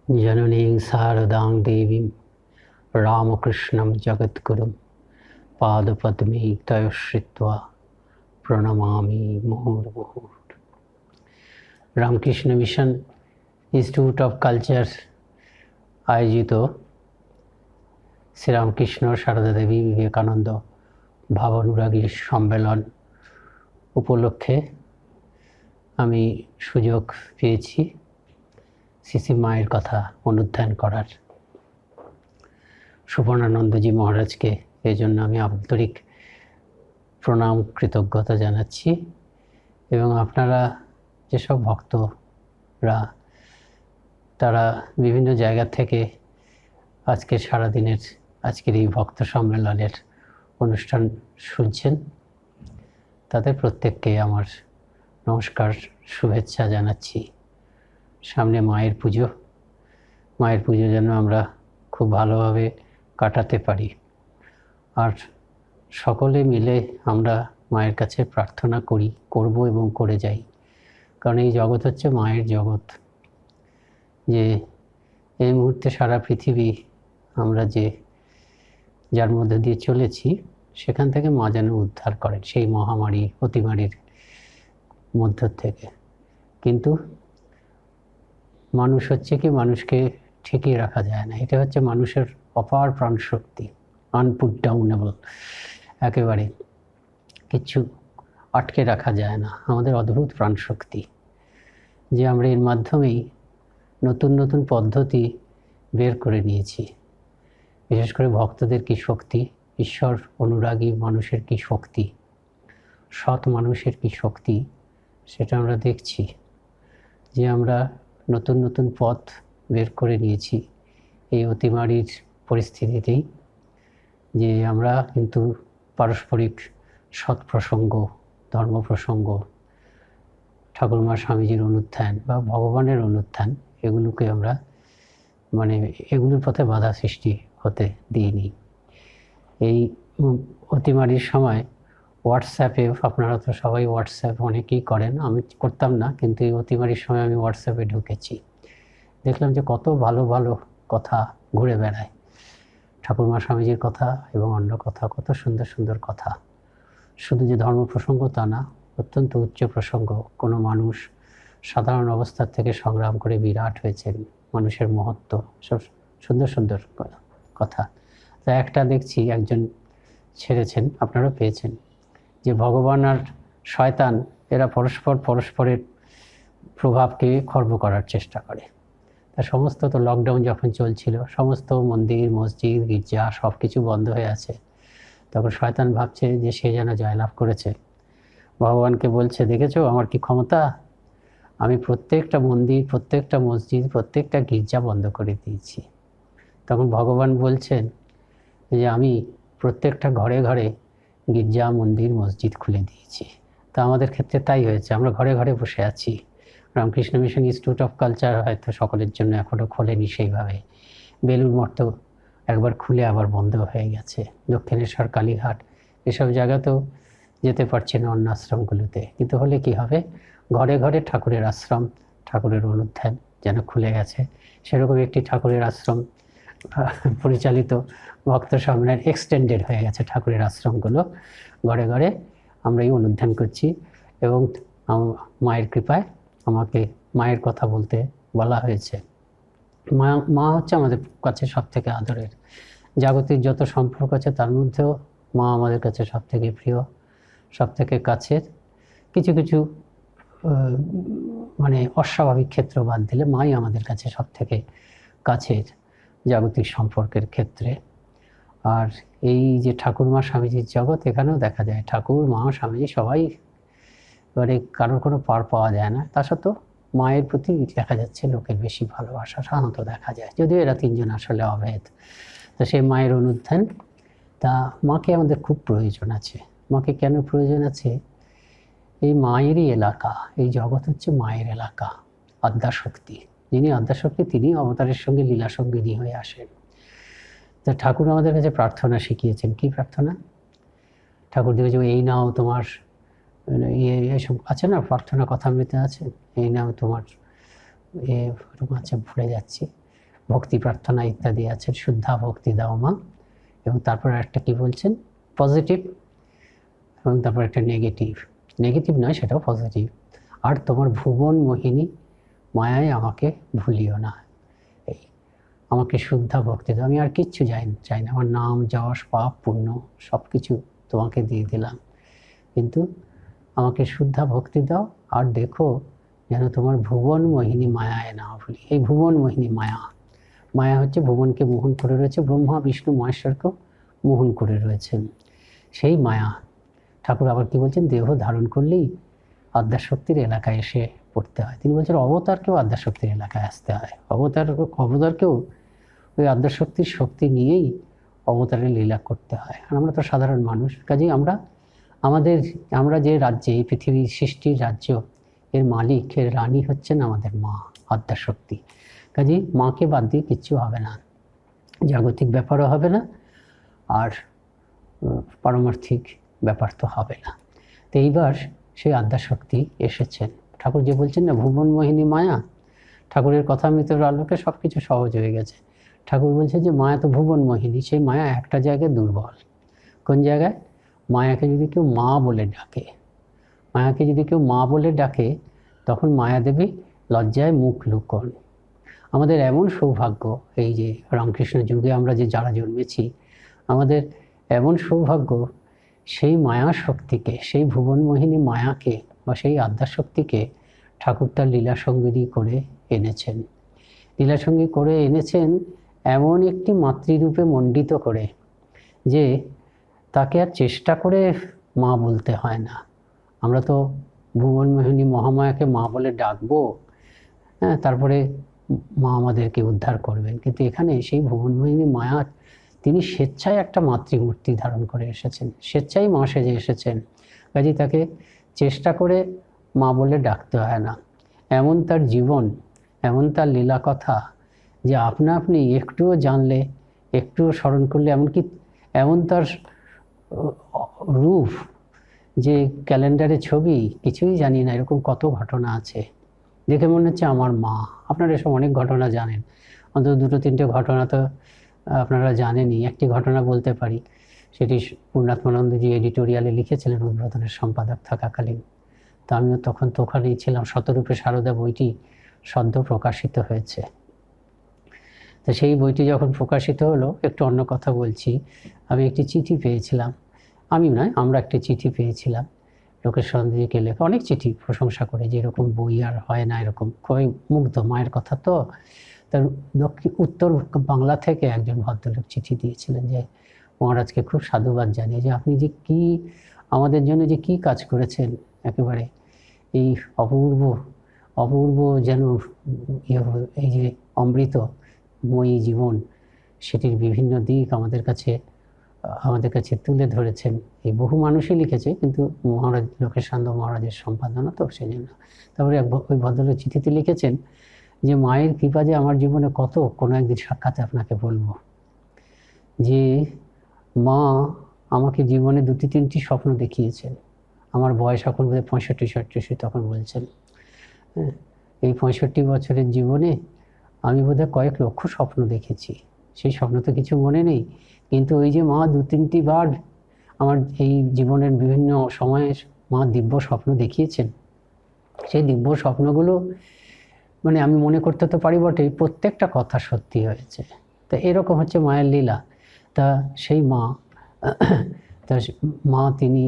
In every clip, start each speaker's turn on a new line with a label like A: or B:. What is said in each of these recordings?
A: जननीं शारदां देवीं रामकृष्णं जगद्गुरुं पादपद्मे तयोः श्रित्वा प्रणमामि मुहुर्मुहुः। Ramakrishna Mission Institute of Culture আয়োজিত শ্রীরামকৃষ্ণ সারদা দেবী বিবেকানন্দ ভাবানুরাগী সম্মেলন উপলক্ষে আমি সুযোগ পেয়েছি শ্রী মায়ের কথা অনুধ্যান করার। সুবর্ণানন্দজি মহারাজকে এই জন্য আমি আন্তরিক প্রণাম কৃতজ্ঞতা জানাচ্ছি। এবং আপনারা যেসব ভক্তরা তারা বিভিন্ন জায়গা থেকে আজকে সারাদিনের আজকের এই ভক্ত সম্মেলনের অনুষ্ঠান শুনছেন, তাদের প্রত্যেককে আমার নমস্কার, শুভেচ্ছা জানাচ্ছি। সামনে মায়ের পুজো, মায়ের পুজো যেন আমরা খুব ভালোভাবে কাটাতে পারি, আর সকলে মিলে আমরা মায়ের কাছে প্রার্থনা করব এবং করে যাই। কারণ এই জগৎ হচ্ছে মায়ের জগৎ, যে এই মুহূর্তে সারা পৃথিবী আমরা যার মধ্যে দিয়ে চলেছি সেখান থেকে মা যেন উদ্ধার করেন সেই মহামারী অতিমারীর মধ্য থেকে। কিন্তু মানুষ হচ্ছে কি, মানুষকে ঠেকিয়ে রাখা যায় না। এটা হচ্ছে মানুষের অপার প্রাণশক্তি, আনপুট ডাউনেবল, একেবারে কিছু আটকে রাখা যায় না। আমাদের অদ্ভুত প্রাণশক্তি, যে আমরা এর মাধ্যমেই নতুন নতুন পদ্ধতি বের করে নিয়েছি। বিশেষ করে ভক্তদের কি শক্তি, ঈশ্বর অনুরাগী মানুষের কি শক্তি, সৎ মানুষের কি শক্তি, সেটা আমরা দেখছি। যে আমরা নতুন নতুন পথ বের করে নিয়েছি এই অতিমারীর পরিস্থিতিতেই, যে আমরা কিন্তু পারস্পরিক সৎ প্রসঙ্গ, ধর্ম প্রসঙ্গ, ঠাকুরমা স্বামীজির অনুধ্যান বা ভগবানের অনুধ্যান, এগুলোকে আমরা এগুলোর পথে বাধা সৃষ্টি হতে দিইনি। এই অতিমারীর সময় হোয়াটসঅ্যাপে, আপনারা তো সবাই হোয়াটসঅ্যাপ অনেকেই করেন, আমি করতাম না, কিন্তু এই অতিমারীর সময় আমি হোয়াটসঅ্যাপে ঢুকেছি। দেখলাম যে কত ভালো ভালো কথা ঘুরে বেড়ায়, ঠাকুরমা স্বামীজির কথা এবং অন্য কথা, কত সুন্দর সুন্দর কথা। শুধু যে ধর্ম প্রসঙ্গ তা না, অত্যন্ত উচ্চ প্রসঙ্গ। কোনো মানুষ সাধারণ অবস্থার থেকে সংগ্রাম করে বিরাট হয়েছেন, মানুষের মহত্ব, সব সুন্দর সুন্দর কথা। তা একটা দেখছি একজন ছেড়েছেন, আপনারা পেয়েছেন, যে ভগবান আর শয়তান এরা পরস্পরের প্রভাবকে খর্ব করার চেষ্টা করে। তা সমস্ত তো লকডাউন যখন চলছিল, সমস্ত মন্দির মসজিদ গির্জা সব কিছু বন্ধ হয়ে আছে। তখন শয়তান ভাবছে যে সে যেন জয়লাভ করেছে। ভগবানকে বলছে, দেখেছো আমার কি ক্ষমতা, আমি প্রত্যেকটা মন্দির, প্রত্যেকটা মসজিদ, প্রত্যেকটা গির্জা বন্ধ করে দিয়েছি। তখন ভগবান বলছেন যে আমি প্রত্যেকটা ঘরে ঘরে গির্জা মন্দির মসজিদ খুলে দিয়েছি। তা আমাদের ক্ষেত্রে তাই হয়েছে, আমরা ঘরে ঘরে বসে আছি। Ramakrishna Mission Institute of culture হয়তো সকলের জন্য এখনও খোলেনি সেইভাবে। বেলুড় মঠ তো একবার খুলে আবার বন্ধ হয়ে গেছে। দক্ষিণেশ্বর, কালীঘাট এসব জায়গাতেও যেতে পারছে না, অন্য আশ্রমগুলোতে। কিন্তু হলে কি হবে, ঘরে ঘরে ঠাকুরের আশ্রম, ঠাকুরের অনুধ্যান যেন খুলে গেছে। সেরকম একটি ঠাকুরের আশ্রম পরিচালিত ভক্ত সম্মেলন এক্সটেন্ডেড হয়ে গেছে। ঠাকুরের আশ্রমগুলো ঘরে ঘরে আমরা এই অনুধ্যান করছি। এবং মায়ের কৃপায় আমাকে মায়ের কথা বলতে বলা হয়েছে। মা হচ্ছে আমাদের কাছে সব থেকে আদরের। জাগতিক যত সম্পর্ক আছে তার মধ্যেও মা আমাদের কাছে সব থেকে প্রিয়, সব থেকে কাছের। কিছু কিছু অস্বাভাবিক ক্ষেত্র বাদ দিলে মাই আমাদের কাছে সব থেকে কাছের জাগতিক সম্পর্কের ক্ষেত্রে। আর এই যে ঠাকুরমা স্বামীজির জগৎ, এখানেও দেখা যায় ঠাকুর মা স্বামীজি সবাই, কারোর কোনো পার পাওয়া যায় না। তা সত্ত্বেও মায়ের প্রতি দেখা যাচ্ছে লোকের বেশি ভালোবাসা সাধারণত দেখা যায়, যদিও এরা তিনজন আসলে অভেদ। তো সেই মায়ের অনুধ্যান, তা মাকে আমাদের খুব প্রয়োজন আছে। মাকে কেন প্রয়োজন আছে, এই মায়েরই এলাকা, এই জগৎ হচ্ছে মায়ের এলাকা। আদ্যাশক্তি, যিনি আদ্যাশক্তি তিনি অবতারের সঙ্গে লীলা সঙ্গিনী হয়ে আসেন। তা ঠাকুর আমাদের কাছে প্রার্থনা শিখিয়েছেন। কি প্রার্থনা? ঠাকুর দেখেছে, এই নাও তোমার এসব আছে না, প্রার্থনা কথামৃতে আছে, এই নাও তোমার আচ্ছা ভুলে যাচ্ছি, ভক্তি প্রার্থনা ইত্যাদি আছে, শুদ্ধা ভক্তি দাও মা। এবং তারপর একটা কি বলছেন, পজিটিভ, এবং তারপর একটা নেগেটিভ, নেগেটিভ নয় সেটাও পজিটিভ। আর তোমার ভুবন মোহিনী মায়ায় আমাকে ভুলিও না, এই আমাকে শুদ্ধা ভক্তি দাও, আমি আর কিচ্ছু চাই না, আমার নাম যশ পাপ পুণ্য সব কিছু তোমাকে দিয়ে দিলাম, কিন্তু আমাকে শুদ্ধা ভক্তি দাও। আর দেখো যেন তোমার ভুবন মোহিনী মায়ায় না ভুলি। এই ভুবন মোহিনী মায়া, মায়া হচ্ছে ভুবনকে মোহন করে রয়েছে, ব্রহ্মা বিষ্ণু মহেশ্বরকেও মোহন করে রয়েছেন। সেই মায়া ঠাকুর আবার কি বলছেন, দেহ ধারণ করলেই আদ্যাশক্তির এলাকায় এসে পড়তে হয়। তিনি বলছেন অবতারকেও আদ্যাশক্তির এলাকায় আসতে হয়, অবতারকেও ওই আদ্যাশক্তির শক্তি নিয়েই অবতারের লীলা করতে হয়। আর আমরা তো সাধারণ মানুষ, কাজেই আমরা যে রাজ্যে, এই পৃথিবীর সৃষ্টির রাজ্য, এর মালিক, এর রানী হচ্ছেন আমাদের মা আদ্যাশক্তি। কাজেই মাকে বাদ দিয়ে কিচ্ছু হবে না, জাগতিক ব্যাপারও হবে না, আর পারমার্থিক ব্যাপার তো হবে না। তো এইবার সেই আদ্যাশক্তি এসেছেন। ঠাকুর যে বলছেন না ভুবন মোহিনী মায়া, ঠাকুরের কথামৃতের আলোকে সব কিছু সহজ হয়ে গেছে। ঠাকুর বলছে যে মায়া তো ভুবন মোহিনী, সেই মায়া একটা জায়গায় দুর্বল। কোন জায়গায়? মায়াকে যদি কেউ মা বলে ডাকে, মায়াকে যদি কেউ মা বলে ডাকে, তখন মায়াদেবী লজ্জায় মুখ লুকোন। আমাদের এমন সৌভাগ্য, এই যে রামকৃষ্ণ যুগে আমরা যে যারা জন্মেছি, আমাদের এমন সৌভাগ্য, সেই মায়া শক্তিকে, সেই ভুবন মোহিনী মায়াকে বা সেই আদ্যাশক্তিকে ঠাকুর তার লীলাসঙ্গিনী করে এনেছেন। লীলাসঙ্গী করে এনেছেন এমন একটি মাতৃরূপে মণ্ডিত করে যে তাকে আর চেষ্টা করে মা বলতে হয় না। আমরা তো ভুবন মোহিনী মহামায়াকে মা বলে ডাকবো, হ্যাঁ, তারপরে মা আমাদেরকে উদ্ধার করবেন, কিন্তু এখানে সেই ভুবন মোহিনী মায়া তিনি স্বেচ্ছায় একটা মাতৃমূর্তি ধারণ করে এসেছেন, স্বেচ্ছায় মা সেজে এসেছেন। কাজে তাকে চেষ্টা করে মা বলে ডাকতে হয় না। এমন তার জীবন, এমন তার লীলা কথা যে আপনি একটুও জানলে, একটুও স্মরণ করলে, এমনকি এমন তার রূপ যে ক্যালেন্ডারে ছবি, কিছুই জানি না, এরকম কত ঘটনা আছে, দেখে মনে হচ্ছে আমার মা। আপনারা এসব অনেক ঘটনা জানেন, অন্তত দুটো তিনটে ঘটনা তো আপনারা জানেনই। একটি ঘটনা বলতে পারি, সেটি পূর্ণাত্মানন্দজি এডিটোরিয়ালে লিখেছিলেন উদ্বোধনের সম্পাদক থাকাকালীন। তো আমিও তখন তো ওখানেই ছিলাম। শতরূপে সারদা বইটি সদ্য প্রকাশিত হয়েছে। তো সেই বইটি যখন প্রকাশিত হলো, একটু অন্য কথা বলছি, আমি একটি চিঠি পেয়েছিলাম, আমি নয়, আমরা একটি চিঠি পেয়েছিলাম লোকেশানন্দজিকে লেখা, অনেক চিঠি প্রশংসা করে যে এরকম বই আর হয় না, এরকম খুবই মুগ্ধ মায়ের কথা। তো তার উত্তর বাংলা থেকে একজন ভদ্রলোক চিঠি দিয়েছিলেন যে মহারাজকে খুব সাধুবাদ জানিয়ে, যে আপনি যে কি আমাদের জন্য যে কি কাজ করেছেন, একেবারে এই অপূর্ব যেন এই যে অমৃতময়ী জীবন, সেটির বিভিন্ন দিক আমাদের কাছে তুলে ধরেছেন। এই বহু মানুষই লিখেছে, কিন্তু মহারাজ লোকেশানন্দ মহারাজের সম্পাদনা তো সেই জন্য। তারপরে ওই ভদ্রলোক চিঠিতে লিখেছেন যে মায়ের কৃপা যে আমার জীবনে কত, কোনো একদিন সাক্ষাতে আপনাকে বলবো, যে মা আমাকে জীবনে 2-3টি স্বপ্ন দেখিয়েছেন। আমার বয়স এখন বোধহয় 65-67, তখন বলছেন, হ্যাঁ, এই 65 বছরের জীবনে আমি বোধহয় কয়েক লক্ষ স্বপ্ন দেখেছি। সেই স্বপ্ন তো কিছু মনে নেই, কিন্তু ওই যে মা 2-3টি বার আমার এই জীবনের বিভিন্ন সময়ে মা দিব্য স্বপ্ন দেখিয়েছেন, সেই দিব্য স্বপ্নগুলো মানে আমি মনে করতে তো পারি বটে, প্রত্যেকটা কথা সত্যি হয়েছে। তা এরকম হচ্ছে মায়ের লীলা। তা সেই মা তিনি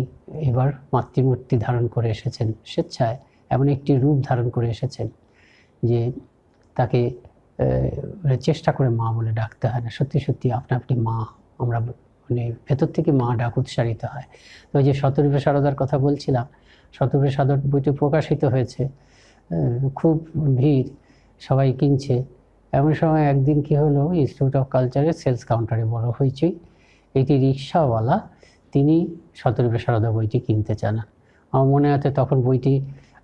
A: এবার মাতৃমূর্তি ধারণ করে এসেছেন স্বেচ্ছায়, এমন একটি রূপ ধারণ করে এসেছেন যে তাকে চেষ্টা করে মা বলে ডাকতে হয় না, সত্যি সত্যি আপনি মা, আমরা মানে ভেতর থেকে মা ডাক উচ্চারিত হয়। তো ওই যে শতরূপে সারদার কথা বলছিলাম, শতরূপে সারদার বইটি প্রকাশিত হয়েছে, খুব ভিড়, সবাই কিনছে। এমন সময় একদিন কি হলো, ইনস্টিটিউট অফ কালচারের সেলস কাউন্টারে বড় হয়েছে, এইটি রিক্সাওয়ালা তিনি শতরূপে সারদা বইটি কিনতে চান। আমার মনে আছে তখন বইটি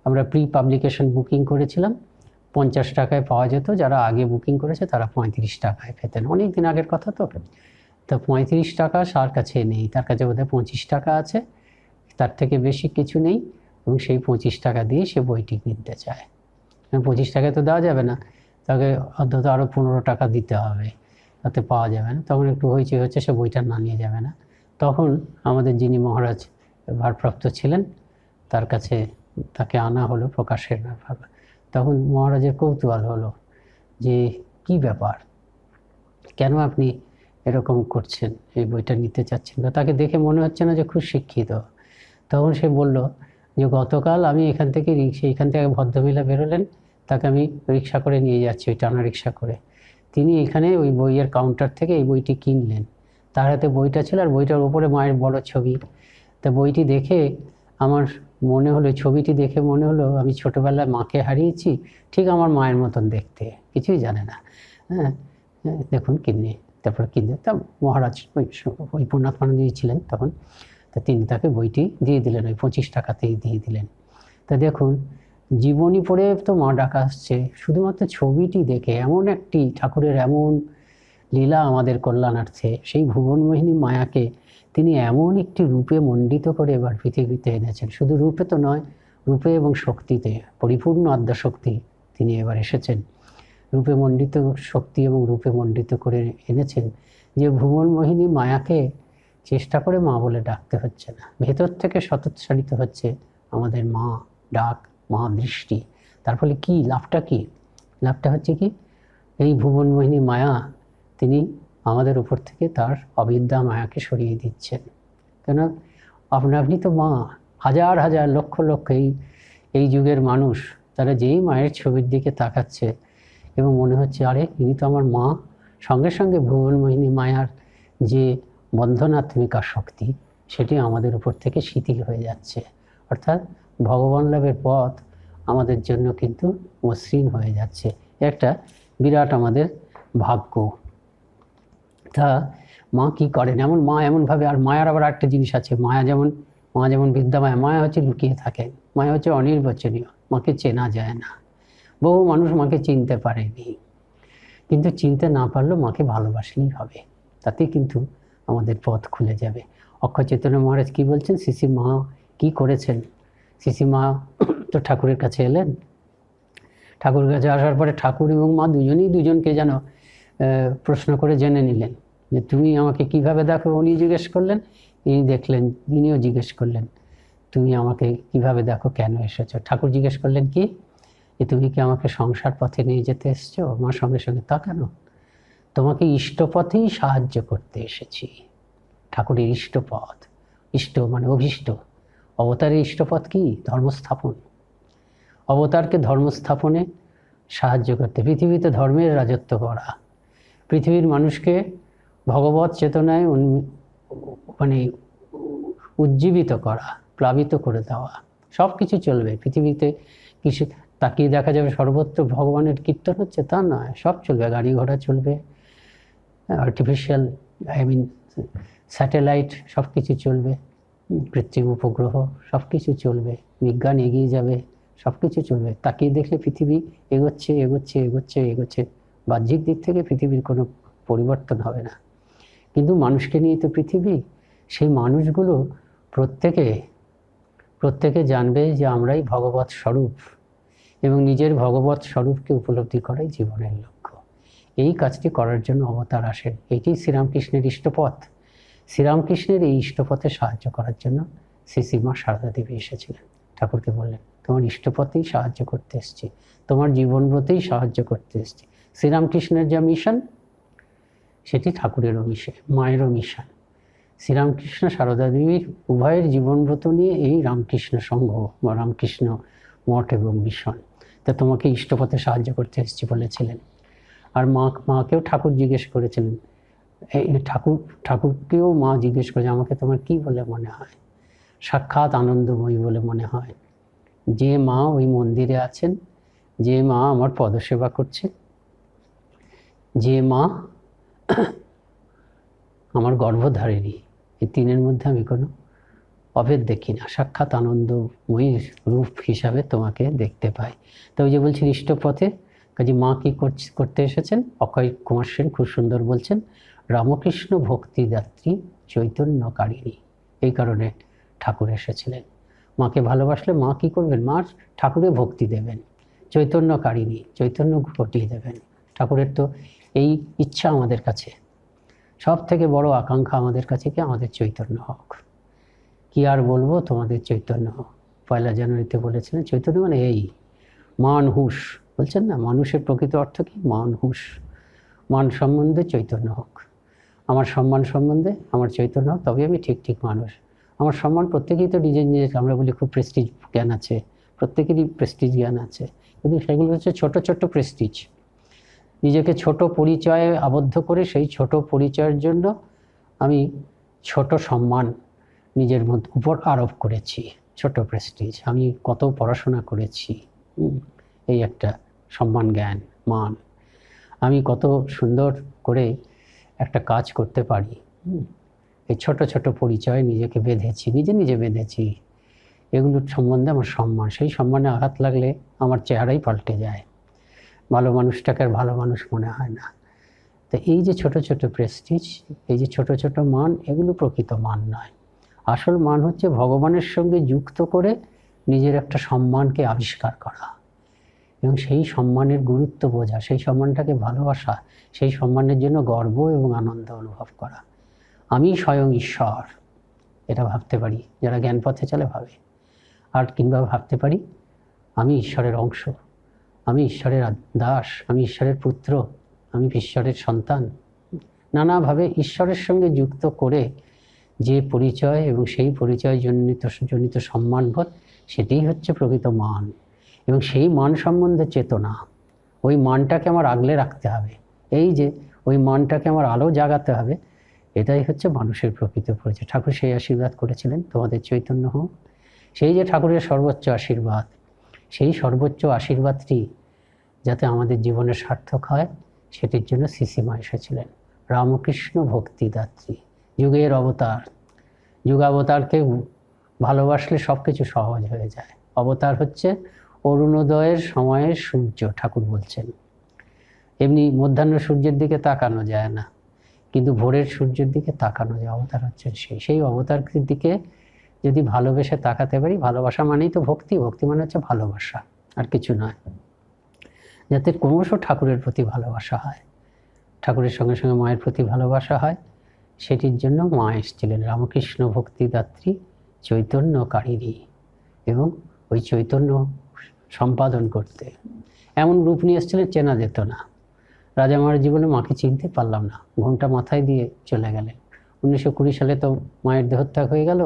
A: আমরা প্রি পাবলিকেশন বুকিং করেছিলাম, 50 টাকায় পাওয়া যেত, যারা আগে বুকিং করেছে তারা 35 টাকায় পেতেন, অনেক দিন আগের কথা তো। 35 টাকা তার কাছে নেই, তার কাছে বোধহয় 25 টাকা আছে, তার থেকে বেশি কিছু নেই, এবং সেই 25 টাকা দিয়ে সে বইটি কিনতে চায়। 25 টাকায় তো দেওয়া যাবে না, তাকে অন্তত আরও 15 টাকা দিতে হবে, তাতে পাওয়া যাবে না। তখন একটু হয়েছে সে বইটা না নিয়ে যাবে না। তখন আমাদের যিনি মহারাজ ভারপ্রাপ্ত ছিলেন তার কাছে তাকে আনা হলো প্রকাশের ব্যাপার। তখন মহারাজের কৌতূহল হলো যে কি ব্যাপার, কেন আপনি এরকম করছেন, এই বইটা নিতে চাচ্ছেন না? তাকে দেখে মনে হচ্ছে না যে খুব শিক্ষিত। তখন সে বলল যে গতকাল আমি এখান থেকে ভদ্রমহিলা বেরোলেন, তাকে আমি রিক্সা করে নিয়ে যাচ্ছি, ওই টানা রিক্সা করে। তিনি এখানে ওই বইয়ের কাউন্টার থেকে এই বইটি কিনলেন, তার হাতে বইটা ছিল আর বইটার উপরে মায়ের বড় ছবি। তা বইটি দেখে আমার মনে হলো, ছবিটি দেখে মনে হলো আমি ছোটোবেলায় মাকে হারিয়েছি, ঠিক আমার মায়ের মতন দেখতে, কিছুই জানে না। হ্যাঁ, দেখুন কিনে, তারপর কিনে তা মহারাজ ওই পূর্ণাত্মানন্দজি ছিলেন তখন, তা তিনি তাকে বইটি দিয়ে দিলেন, ওই 25 টাকাতেই দিয়ে দিলেন। তা দেখুন, জীবনী পড়ে তো মা ডাকা আসছে, শুধুমাত্র ছবিটি দেখে এমন একটি ঠাকুরের এমন লীলা আমাদের কল্যাণার্থে, সেই ভুবনমোহিনী মায়াকে তিনি এমন একটি রূপে মণ্ডিত করে এবার পৃথিবীতে এনেছেন। শুধু রূপে তো নয়, রূপে এবং শক্তিতে পরিপূর্ণ আদ্যাশক্তি তিনি এবার এসেছেন। রূপে মণ্ডিত শক্তি এবং রূপে মণ্ডিত করে এনেছেন যে ভুবনমোহিনী মায়াকে চেষ্টা করে মা বলে ডাকতে হচ্ছে না, ভেতর থেকে স্বতঃসারিত হচ্ছে আমাদের মা ডাক, মা দৃষ্টি। তার ফলে কি লাভটা, কি লাভটা হচ্ছে কি, এই ভুবনমোহিনী মায়া তিনি আমাদের উপর থেকে তার অবিদ্যা মায়াকে সরিয়ে দিচ্ছেন। কেন, আপনি তো মা, হাজার হাজার লক্ষ লক্ষ এই যুগের মানুষ তারা যেই মায়ের ছবির দিকে তাকাচ্ছে এবং মনে হচ্ছে আরে ইনি তো আমার মা, সঙ্গে সঙ্গে ভুবনমোহিনী মায়ার যে বন্ধনাত্মিকা শক্তি সেটি আমাদের উপর থেকে শিথিল হয়ে যাচ্ছে। অর্থাৎ ভগবান লাভের পথ আমাদের জন্য কিন্তু মসৃণ হয়ে যাচ্ছে। একটা বিরাট আমাদের ভাগ্য। তা মা কি করেন, এমন মা এমনভাবে, আর মায়ার আবার একটা জিনিস আছে, মা যেমন বিদ্যামায়া, মায়া হচ্ছে লুকিয়ে থাকে, মায়া হচ্ছে অনির্বচনীয়, মাকে চেনা যায় না। বহু মানুষ মাকে চিনতে পারেনি, কিন্তু চিনতে না পারলেও মাকে ভালোবাসলেই হবে, তাতে কিন্তু আমাদের পথ খুলে যাবে। অক্ষয় চৈতন্য মহারাজ কি বলছেন, শিশি মা কি করেছেন? শিশি মা তো ঠাকুরের কাছে এলেন, ঠাকুরের কাছে আসার পরে ঠাকুর এবং মা দুজনেই দুজনকে যেন প্রশ্ন করে জেনে নিলেন যে তুমি আমাকে কিভাবে দেখো। উনি জিজ্ঞেস করলেন, ইনি দেখলেন, ইনিও জিজ্ঞেস করলেন তুমি আমাকে কিভাবে দেখো, কেন এসেছো? ঠাকুর জিজ্ঞেস করলেন কি, যে তুমি কি আমাকে সংসার পথে নিয়ে যেতে এসছো? মা সঙ্গে সঙ্গে তা কেন, তোমাকে ইষ্টপথেই সাহায্য করতে এসেছি। ঠাকুরের ইষ্টপথ, ইষ্ট মানে অভীষ্ট, অবতারের ইষ্টপথ কি, ধর্মস্থাপন। অবতারকে ধর্মস্থাপনে সাহায্য করতে, পৃথিবীতে ধর্মের রাজত্ব করা, পৃথিবীর মানুষকে ভগবত চেতনায় মানে উজ্জীবিত করা, প্লাবিত করে দেওয়া, সব কিছু চলবে পৃথিবীতে। কিছু তাকিয়ে দেখা যাবে সর্বত্র ভগবানের কীর্তন হচ্ছে তা নয়, সব চলবে, গাড়ি ঘোড়া চলবে, আর্টিফিশিয়াল স্যাটেলাইট সব কিছু চলবে, কৃত্রিম উপগ্রহ সব কিছু চলবে, বিজ্ঞান এগিয়ে যাবে, সব কিছু চলবে। তাকিয়ে দেখলে পৃথিবী এগোচ্ছে এগোচ্ছে এগোচ্ছে এগোচ্ছে, বাহ্যিক দিক থেকে পৃথিবীর কোনো পরিবর্তন হবে না, কিন্তু মানুষকে নিয়ে তো পৃথিবী। সেই মানুষগুলো প্রত্যেকে জানবে যে আমরাই ভগবৎ স্বরূপ, এবং নিজের ভগবৎ স্বরূপকে উপলব্ধি করাই জীবনের লক্ষ্য। এই কাজটি করার জন্য অবতার আসেন, এটি শ্রীরামকৃষ্ণের ইষ্টপথ। শ্রীরামকৃষ্ণের এই ইষ্টপথে সাহায্য করার জন্য শ্রী মা সারদা দেবী এসেছিলেন। ঠাকুরকে বললেন তোমার ইষ্টপথেই সাহায্য করতে এসেছি, তোমার জীবনব্রতেই সাহায্য করতে এসেছি। শ্রীরামকৃষ্ণের যা মিশন সেটি ঠাকুরেরও মিশন, মায়েরও মিশন। শ্রীরামকৃষ্ণ সারদা দেবীর উভয়ের জীবনব্রত নিয়ে এই রামকৃষ্ণ সংঘ বা রামকৃষ্ণ মঠ এবং মিশন। তা তোমাকে ইষ্টপথে সাহায্য করতে এসেছি বলেছিলেন। আর মাকেও ঠাকুর জিজ্ঞেস করেছিলেন, এই ঠাকুরকেও মা জিজ্ঞেস করেছে আমাকে তোমার কি বলে মনে হয়? সাক্ষাৎ আনন্দময়ী বলে মনে হয়। যে মা ওই মন্দিরে আছেন, যে মা আমার পদসেবা করছে, যে মা আমার গর্ভধারিণী, এই তিনের মধ্যে আমি কোনো অভেদ দেখি না। সাক্ষাৎ আনন্দময়ীর রূপ হিসাবে তোমাকে দেখতে পাই। তো ওই যে বলছেন ইষ্টপথে, কাজে মা কী করতে এসেছেন? অক্ষয় কুমার সেন খুব সুন্দর বলছেন, রামকৃষ্ণ ভক্তিদাত্রী চৈতন্যকারিণী। এই কারণে ঠাকুর এসেছিলেন। মাকে ভালোবাসলে মা কী করবেন? মা ঠাকুরে ভক্তি দেবেন। চৈতন্যকারিণী, চৈতন্য ঘটিয়ে দেবেন। ঠাকুরের তো এই ইচ্ছা আমাদের কাছে, সব থেকে বড় আকাঙ্ক্ষা আমাদের কাছে কি আমাদের চৈতন্য হোক। কি আর বলবো, তোমাদের চৈতন্য হোক। 1 জানুয়ারিতে বলেছিলেন চৈতন্য মানে এই মান হুঁশ, বলছেন না, মানুষের প্রকৃত অর্থ কি? মান হুঁশ। মান সম্বন্ধে চৈতন্য হোক, আমার সম্মান সম্বন্ধে আমার চৈতন্য হোক, তবে আমি ঠিক ঠিক মানুষ। আমার সম্মান প্রত্যেকেই তো নিজের নিজের, আমরা বলি খুব প্রেস্টিজ জ্ঞান আছে, প্রত্যেকেরই প্রেস্টিজ জ্ঞান আছে, কিন্তু সেগুলো হচ্ছে ছোট ছোট প্রেস্টিজ। নিজেকে ছোট পরিচয়ে আবদ্ধ করে সেই ছোট পরিচয়ের জন্য আমি ছোট সম্মান নিজের উপর আরোপ করেছি, ছোট প্রেস্টিজ। আমি কত পড়াশোনা করেছি, এই একটা সম্মান জ্ঞান মান। আমি কত সুন্দর করে একটা কাজ করতে পারি, এই ছোট ছোট পরিচয় নিজেকে বেঁধেছি, নিজে নিজে বেঁধেছি। এগুলোর সম্বন্ধে আমার সম্মান, সেই সম্মানে আঘাত লাগলে আমার চেহারাই পাল্টে যায়, ভালো মানুষটাকে আর ভালো মানুষ মনে হয় না। তো এই যে ছোট ছোট প্রেস্টিজ, এই যে ছোট ছোট মান, এগুলো প্রকৃত মান নয়। আসল মান হচ্ছে ভগবানের সঙ্গে যুক্ত করে নিজের একটা সম্মানকে আবিষ্কার করা এবং সেই সম্মানের গুরুত্ব বোঝা, সেই সম্মানটাকে ভালোবাসা, সেই সম্মানের জন্য গর্ব এবং আনন্দ অনুভব করা। আমি স্বয়ং ঈশ্বর, এটা ভাবতে পারি, যারা জ্ঞান পথে চলে ভাবে। আর কিংবা ভাবতে পারি আমি ঈশ্বরের অংশ, আমি ঈশ্বরের দাস, আমি ঈশ্বরের পুত্র, আমি ঈশ্বরের সন্তান। নানাভাবে ঈশ্বরের সঙ্গে যুক্ত করে যে পরিচয় এবং সেই পরিচয় জনিত সম্মানবোধ, সেটাই হচ্ছে প্রকৃত মান। এবং সেই মান সম্বন্ধে চেতনা, ওই মানটাকে আমার আগলে রাখতে হবে, এই যে ওই মানটাকে আমার আলো জাগাতে হবে, এটাই হচ্ছে মানুষের প্রকৃত পরিচয়। ঠাকুর সেই আশীর্বাদ করেছিলেন, তোমাদের চৈতন্য হোক। সেই যে ঠাকুরের সর্বোচ্চ আশীর্বাদ, সেই সর্বোচ্চ আশীর্বাদটি যাতে আমাদের জীবনে সার্থক হয়, সেটির জন্য শ্রীশ্রীমা এসেছিলেন। রামকৃষ্ণ ভক্তিদাত্রী, যুগের অবতার। যুগাবতারকে ভালোবাসলে সব কিছু সহজ হয়ে যায়। অবতার হচ্ছে অরুণোদয়ের সময়ের সূর্য, ঠাকুর বলছেন। এমনি মধ্যাহ্ন সূর্যের দিকে তাকানো যায় না, কিন্তু ভোরের সূর্যের দিকে তাকানো যায়। অবতার হচ্ছেন সেই অবতারের দিকে যদি ভালোবেসে তাকাতে পারি, ভালোবাসা মানেই তো ভক্তি, ভক্তি মানে হচ্ছে ভালোবাসা, আর কিছু নয়। যাতে ক্রমশ ঠাকুরের প্রতি ভালোবাসা হয়, ঠাকুরের সঙ্গে সঙ্গে মায়ের প্রতি ভালোবাসা হয়, সেটির জন্য মা এসেছিলেন রামকৃষ্ণ ভক্তিদাত্রী, চৈতন্যকারিণী, এবং ওই চৈতন্য সম্পাদন করতে এমন রূপ নিয়ে এসেছিলেন চেনা যেত না। রাজা মহারাজ জীবনে মাকে চিনতে পারলাম না, ঘোমটা মাথায় দিয়ে চলে গেলেন। 1920 সালে তো মায়ের দেহত্যাগ হয়ে গেল।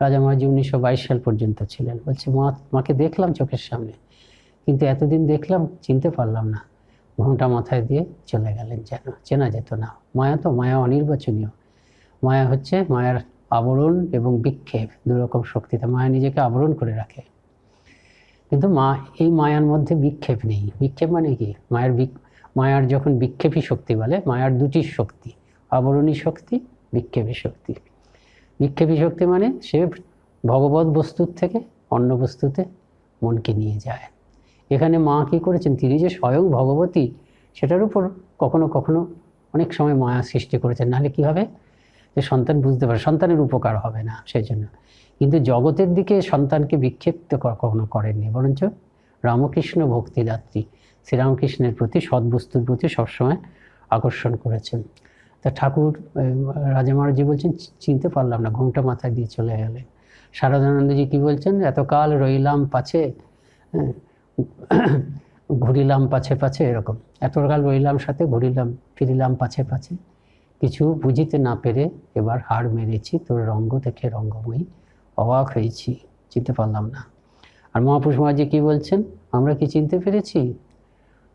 A: রাজা মহারাজ 1922 সাল পর্যন্ত ছিলেন। বলছে মাকে দেখলাম চোখের সামনে, কিন্তু এতদিন দেখলাম চিনতে পারলাম না। ঘোমটা মাথায় দিয়ে চলে গেলেন, যেন চেনা যেত না। মায়া তো, মায়া অনির্বাচনীয়। মায়া হচ্ছে মায়ার আবরণ এবং বিক্ষেপ, দুরকম শক্তিতে মায়া নিজেকে আবরণ করে রাখে। কিন্তু এই মায়ার মধ্যে বিক্ষেপ নেই। বিক্ষেপ মানে কি? মায়ার যখন বিক্ষেপী শক্তি বলে, মায়ার দুটি শক্তি, আবরণী শক্তি, বিক্ষেপী শক্তি। বিক্ষেপী শক্তি মানে সে ভগবৎ বস্তুর থেকে অন্য বস্তুতে মনকে নিয়ে যায়। এখানে মা কী করেছেন? তিনি যে স্বয়ং ভগবতী, সেটার উপর কখনো কখনো অনেক সময় মায়া সৃষ্টি করেছেন। নাহলে কী হবে? যে সন্তান বুঝতে পারে, সন্তানের উপকার হবে না সেই জন্য। কিন্তু জগতের দিকে সন্তানকে বিক্ষিপ্ত কখনো করেননি, বরঞ্চ রামকৃষ্ণ ভক্তিদাত্রী, শ্রীরামকৃষ্ণের প্রতি, সদ্বস্তুর প্রতি সবসময় আকর্ষণ করেছেন। তা ঠাকুর, রাজা মহারাজজি বলছেন চিনতে পারলাম না, ঘোমটা মাথায় দিয়ে চলে গেলেন। শারদানন্দজি কী বলছেন? এতকাল রইলাম পাছে, ঘুরিলাম পাছে পাছে, এরকম। এতকাল রইলাম সাথে, ঘুরিলাম ফিরিলাম পাছে পাছে, কিছু বুঝিতে না পেরে এবার হাড় মেরেছি, তোর রঙ্গ দেখে রঙ্গময়ী অবাক হয়েছি, চিনতে পারলাম না। আর মহাপুরুষ মহারাজজি কী বলছেন? আমরা কি চিনতে পেরেছি?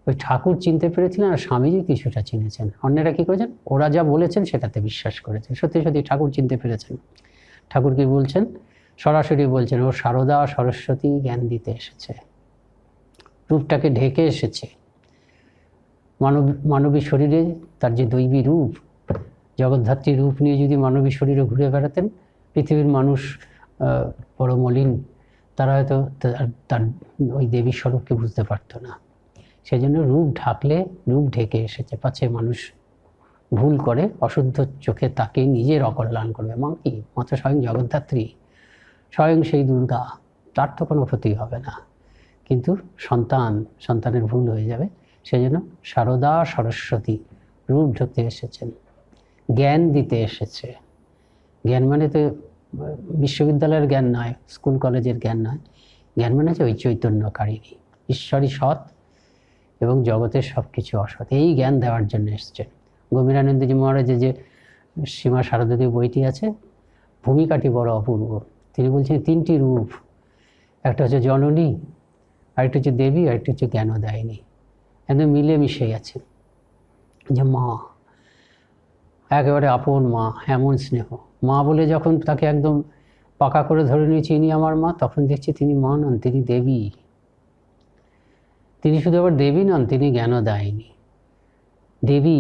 A: ওই ঠাকুর চিনতে পেরেছিলেন, আর স্বামীজি কিছুটা চিনেছেন। অন্যেরা কী করেছেন? ওরা যা বলেছেন সেটাতে বিশ্বাস করেছেন। সত্যি সত্যি ঠাকুর চিনতে পেরেছেন। ঠাকুর কি বলছেন? সরাসরি বলছেন, ও সারদা সরস্বতী জ্ঞান দিতে এসেছে, রূপটাকে ঢেকে এসেছে। মানবী শরীরে তার যে দৈবী রূপ, জগদ্ধাত্রী রূপ নিয়ে যদি মানবী শরীরে ঘুরে বেড়াতেন, পৃথিবীর মানুষ বড় মলিন, তারা হয়তো তার ওই দেবী স্বরূপকে বুঝতে পারতো না। সেই জন্য রূপ ঢাকলে, রূপ ঢেকে এসেছে, পাছে মানুষ ভুল করে অশুদ্ধ চোখে তাকে নিজের অকল্যাণ করবে। মা কি? মা তো স্বয়ং জগদ্ধাত্রী, স্বয়ং সেই দুর্গা, তার তো কোনো ক্ষতি হবে না। কিন্তু সন্তানের ভুল হয়ে যাবে, সেজন্য সারদা সরস্বতী রূপ ধরতে এসেছেন, জ্ঞান দিতে এসেছে। জ্ঞান মানে তো বিশ্ববিদ্যালয়ের জ্ঞান নয়, স্কুল কলেজের জ্ঞান নয়, জ্ঞান মানে হচ্ছে ওই চৈতন্যকারিণী, ঈশ্বরই সৎ এবং জগতের সব কিছু অসৎ, এই জ্ঞান দেওয়ার জন্য এসছেন। গম্ভীরানন্দজি মহারাজের যে সীমা শারদা বইটি আছে, ভূমিকাটি বড় অপূর্ব। তিনি বলছেন তিনটি রূপ, একটা হচ্ছে জননী, আরেকটা হচ্ছে দেবী, আরেকটা হচ্ছে জ্ঞানদায়িনী, একদম মিলেমিশে গেছে। যে মা, একেবারে আপন মা, এমন স্নেহ। মা বলে যখন তাকে একদম পাকা করে ধরে নিয়েছি ইনি আমার মা, তখন দেখছি তিনি মা নন, তিনি দেবী। তিনি শুধু আবার দেবী নন, তিনি জ্ঞানদায়িনী। দেবী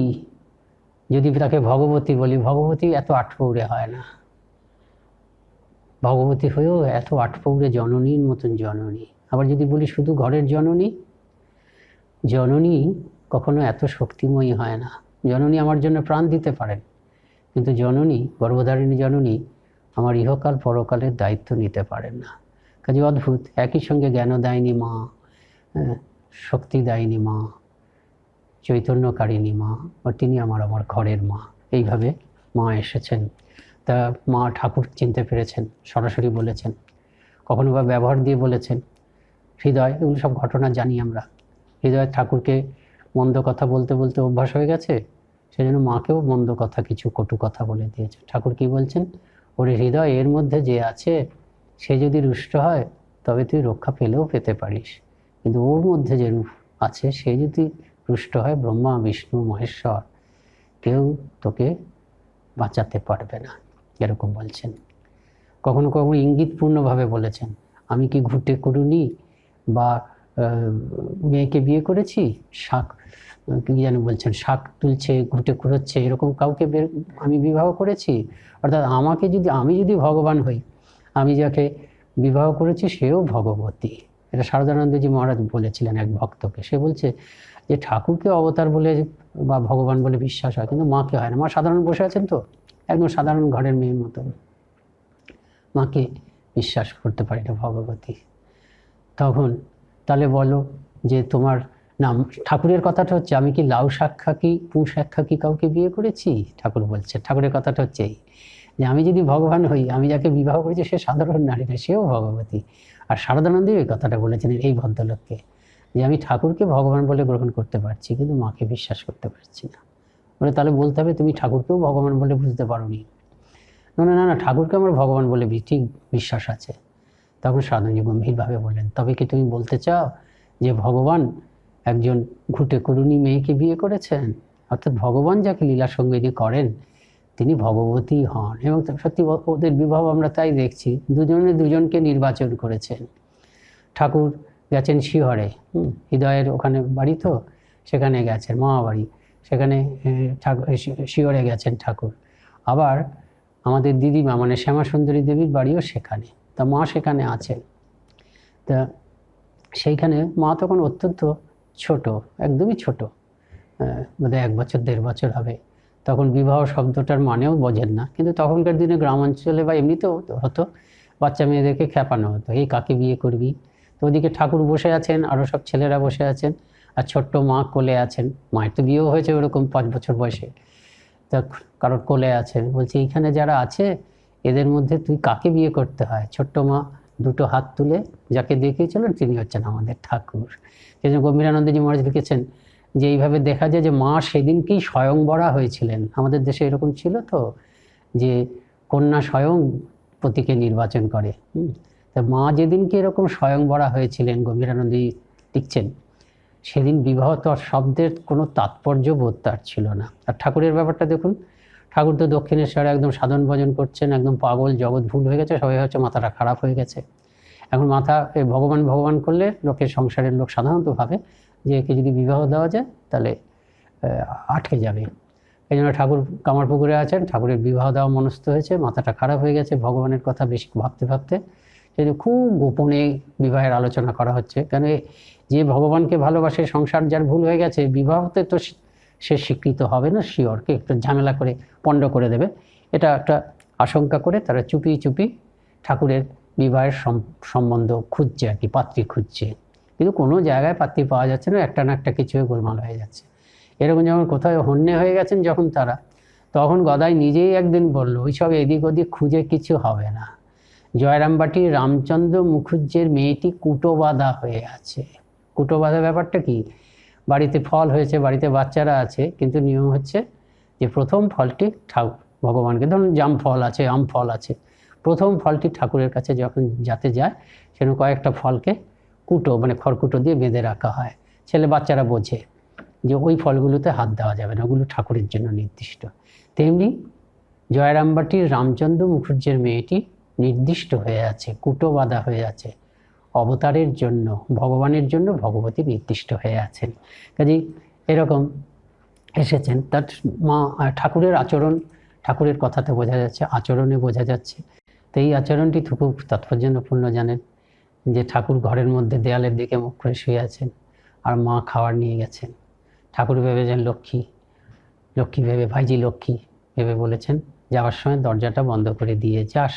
A: যদি তাকে ভগবতী বলি, ভগবতী এত আটপৌরে হয় না, ভগবতী হয়েও এত আটপৌরে জননীর মতন জননী। আবার যদি বলি শুধু ঘরের জননী, জননী কখনো এত শক্তিময়ী হয় না। জননী আমার জন্য প্রাণ দিতে পারেন, কিন্তু জননী, গর্ভধারিণী জননী আমার ইহকাল পরকালের দায়িত্ব নিতে পারেন না। কাজে অদ্ভুত, একই সঙ্গে জ্ঞানদায়িনী মা, শক্তিদায়িনী মা, চৈতন্যকারিণী মা, আর তিনি আমার ঘরের মা। এইভাবে মা এসেছেন। তা মা ঠাকুর চিনতে পেরেছেন, সরাসরি বলেছেন, কখনো বা ব্যবহার দিয়ে বলেছেন। হৃদয়, এগুলো সব ঘটনা জানি আমরা। হৃদয় ঠাকুরকে মন্দ কথা বলতে বলতে অভ্যাস হয়ে গেছে, সেজন্য মাকেও মন্দ কথা, কিছু কটু কথা বলে দিয়েছে। ঠাকুর কি বলছেন, ওরে হৃদয়, এর মধ্যে যে আছে সে যদি রুষ্ট হয় তবে তুই রক্ষা পেলেও পেতে পারিস, কিন্তু ওর মধ্যে যে রূপ আছে সে যদি রুষ্ট হয়, ব্রহ্মা বিষ্ণু মহেশ্বর কেউ তোকে বাঁচাতে পারবে না, এরকম বলছেন। কখনো কখনো ইঙ্গিতপূর্ণভাবে বলেছেন, আমি কি ঘুটে করুনি বা মেয়েকে বিয়ে করেছি, শাক কি যেন বলছেন, শাক তুলছে ঘুটে কুড়োচ্ছে, এরকম কাউকে আমি বিবাহ করেছি। অর্থাৎ আমাকে যদি, আমি যদি ভগবান হই, আমি যাকে বিবাহ করেছি সেও ভগবতী। এটা শারদানন্দজি মহারাজ বলেছিলেন এক ভক্তকে। সে বলছে যে ঠাকুরকে অবতার বলে বা ভগবান বলে বিশ্বাস হয়, কিন্তু মাকে হয় না। মা সাধারণ বসে আছেন তো, একদম সাধারণ ঘরের মেয়ের মতো, মাকে বিশ্বাস করতে পারি না ভগবতী। তখন তাহলে বলো যে তোমার নাম, ঠাকুরের কথাটা হচ্ছে, আমি কি লাউ শাক খাকি পুঁ শাক খাকি কাউকে বিয়ে করেছি? ঠাকুর বলছে, ঠাকুরের কথাটা হচ্ছে এই যে আমি যদি ভগবান হই, আমি যাকে বিবাহ করেছি সে সাধারণ নারী না, সেও ভগবতী। আর শারদানন্দই এই কথাটা বলেছেন এই ভদ্রলোককে, যে আমি ঠাকুরকে ভগবান বলে গ্রহণ করতে পারছি, কিন্তু মাকে বিশ্বাস করতে পারছি না। বলে তাহলে বলতে হবে তুমি ঠাকুরকেও ভগবান বলে বুঝতে পারোনি। না না না, ঠাকুরকে আমার ভগবান বলে ঠিক বিশ্বাস আছে। তখন সাধনজি গম্ভীরভাবে বললেন, তবে কি তুমি বলতে চাও যে ভগবান একজন ঘুটে করুণী মেয়েকে বিয়ে করেছেন? অর্থাৎ ভগবান যাকে লীলা সঙ্গিনী করেন তিনি ভগবতী হন। এবং সত্যি ওদের বিবাহ আমরা তাই দেখছি, দুজনে দুজনকে নির্বাচন করেছেন। ঠাকুর গেছেন শিহরে, হৃদয়ের ওখানে বাড়ি তো, সেখানে গেছেন মামা বাড়ি, সেখানে শিহরে গেছেন ঠাকুর। আবার আমাদের দিদিমা মানে শ্যামা সুন্দরী দেবীর বাড়িও সেখানে, তা মা সেখানে আছেন। তা সেইখানে মা তখন অত্যন্ত ছোট, একদমই ছোট, বোধহয় 1 বছর 1.5 বছর হবে। তখন বিবাহ শব্দটার মানেও বোঝেন না, কিন্তু তখনকার দিনে গ্রামাঞ্চলে বা এমনিতেও হতো, বাচ্চা মেয়েদেরকে খেপানো হতো, এই কাকে বিয়ে করবি। তো ওদিকে ঠাকুর বসে আছেন, আরও সব ছেলেরা বসে আছেন, আর ছোট্ট মা কোলে আছেন। মায়ের তো বিয়েও হয়েছে ওরকম 5 বছর বয়সে, তা কারোর কোলে আছেন। বলছে এইখানে যারা আছে এদের মধ্যে তুই কাকে বিয়ে করতে হয়? ছোট্ট মা দুটো হাত তুলে যাকে দেখিয়েছিলেন তিনি হচ্ছেন আমাদের ঠাকুর। সেই জন্য গম্ভীরানন্দজি মহারাজ লিখেছেন যে এইভাবে দেখা যায় যে মা সেদিনকেই স্বয়ংবরা হয়েছিলেন। আমাদের দেশে এরকম ছিল তো যে কন্যা স্বয়ং পতিকে নির্বাচন করে। তা মা যেদিনকে এরকম স্বয়ংবরা হয়েছিলেন, গম্ভীরানন্দজি লিখছেন, সেদিন বিবাহ তো শব্দের কোনো তাৎপর্য বোধ তার ছিল না। আর ঠাকুরের ব্যাপারটা দেখুন, ঠাকুর তো দক্ষিণেশ্বরে একদম সাধন ভজন করছেন, একদম পাগল, জগৎ ভুল হয়ে গেছে, সবাই হচ্ছে মাথাটা খারাপ হয়ে গেছে। এখন মাথা ভগবান ভগবান করলে লোকের, সংসারের লোক সাধারণত ভাবে যে একে যদি বিবাহ দেওয়া যায় তাহলে আটকে যাবে। এই জন্য ঠাকুর কামারপুকুরে আছেন, ঠাকুরের বিবাহ দেওয়া মনস্থ হয়েছে, মাথাটা খারাপ হয়ে গেছে ভগবানের কথা বেশি ভাবতে ভাবতে। সেই খুব গোপনে বিবাহের আলোচনা করা হচ্ছে, কেন যে ভগবানকে ভালোবাসে, সংসার যার ভুল হয়ে গেছে, বিবাহতে তো সে স্বীকৃত হবে না, শিওরকে একটু ঝামেলা করে পণ্ড করে দেবে, এটা একটা আশঙ্কা করে তারা চুপি চুপি ঠাকুরের বিবাহের সম্বন্ধ খুঁজছে আর কি, পাত্রী খুঁজছে। কিন্তু কোনো জায়গায় পাত্তি পাওয়া যাচ্ছে না, একটা না একটা কিছু গোলমাল হয়ে যাচ্ছে। এরকম যখন কোথাও হন্যে হয়ে গেছেন যখন তারা, তখন গদাই নিজেই একদিন বলল ওইসব এদিক ওদিক খুঁজে কিছু হবে না, জয়রামবাটির রামচন্দ্র মুখুজ্জের মেয়েটি কুটোবাঁধা হয়ে আছে। কুটোবাঁধা ব্যাপারটা কি? বাড়িতে ফল হয়েছে, বাড়িতে বাচ্চারা আছে, কিন্তু নিয়ম হচ্ছে যে প্রথম ফলটি ভগবানকে, ধরুন জাম ফল আছে, আম ফল আছে, প্রথম ফলটি ঠাকুরের কাছে যখন যাতে যায় সেখানে কয়েকটা ফলকে কুটো মানে খড়কুটো দিয়ে বেঁধে রাখা হয়। ছেলে বাচ্চারা বোঝে যে ওই ফলগুলোতে হাত দেওয়া যাবে না, ওগুলো ঠাকুরের জন্য নির্দিষ্ট। তেমনি জয়রামবাটির রামচন্দ্র মুখুজ্জের মেয়েটি নির্দিষ্ট হয়ে আছে, কুটো বাঁধা হয়ে আছে, অবতারের জন্য, ভগবানের জন্য ভগবতী নির্দিষ্ট হয়ে আছেন। কাজেই এরকম এসেছেন। তার মা ঠাকুরের আচরণ, ঠাকুরের কথাতে বোঝা যাচ্ছে, আচরণে বোঝা যাচ্ছে। তো এই আচরণটি খুব তাৎপর্যপূর্ণ জানেন, যে ঠাকুর ঘরের মধ্যে দেয়ালের দিকে মুখ করে শুয়ে আছেন আর মা খাবার নিয়ে গেছেন। ঠাকুর ভেবেছেন লক্ষ্মী, লক্ষ্মী ভেবে, ভাইজি লক্ষ্মী ভেবে বলেছেন যাওয়ার সময় দরজাটা বন্ধ করে দিয়ে যাস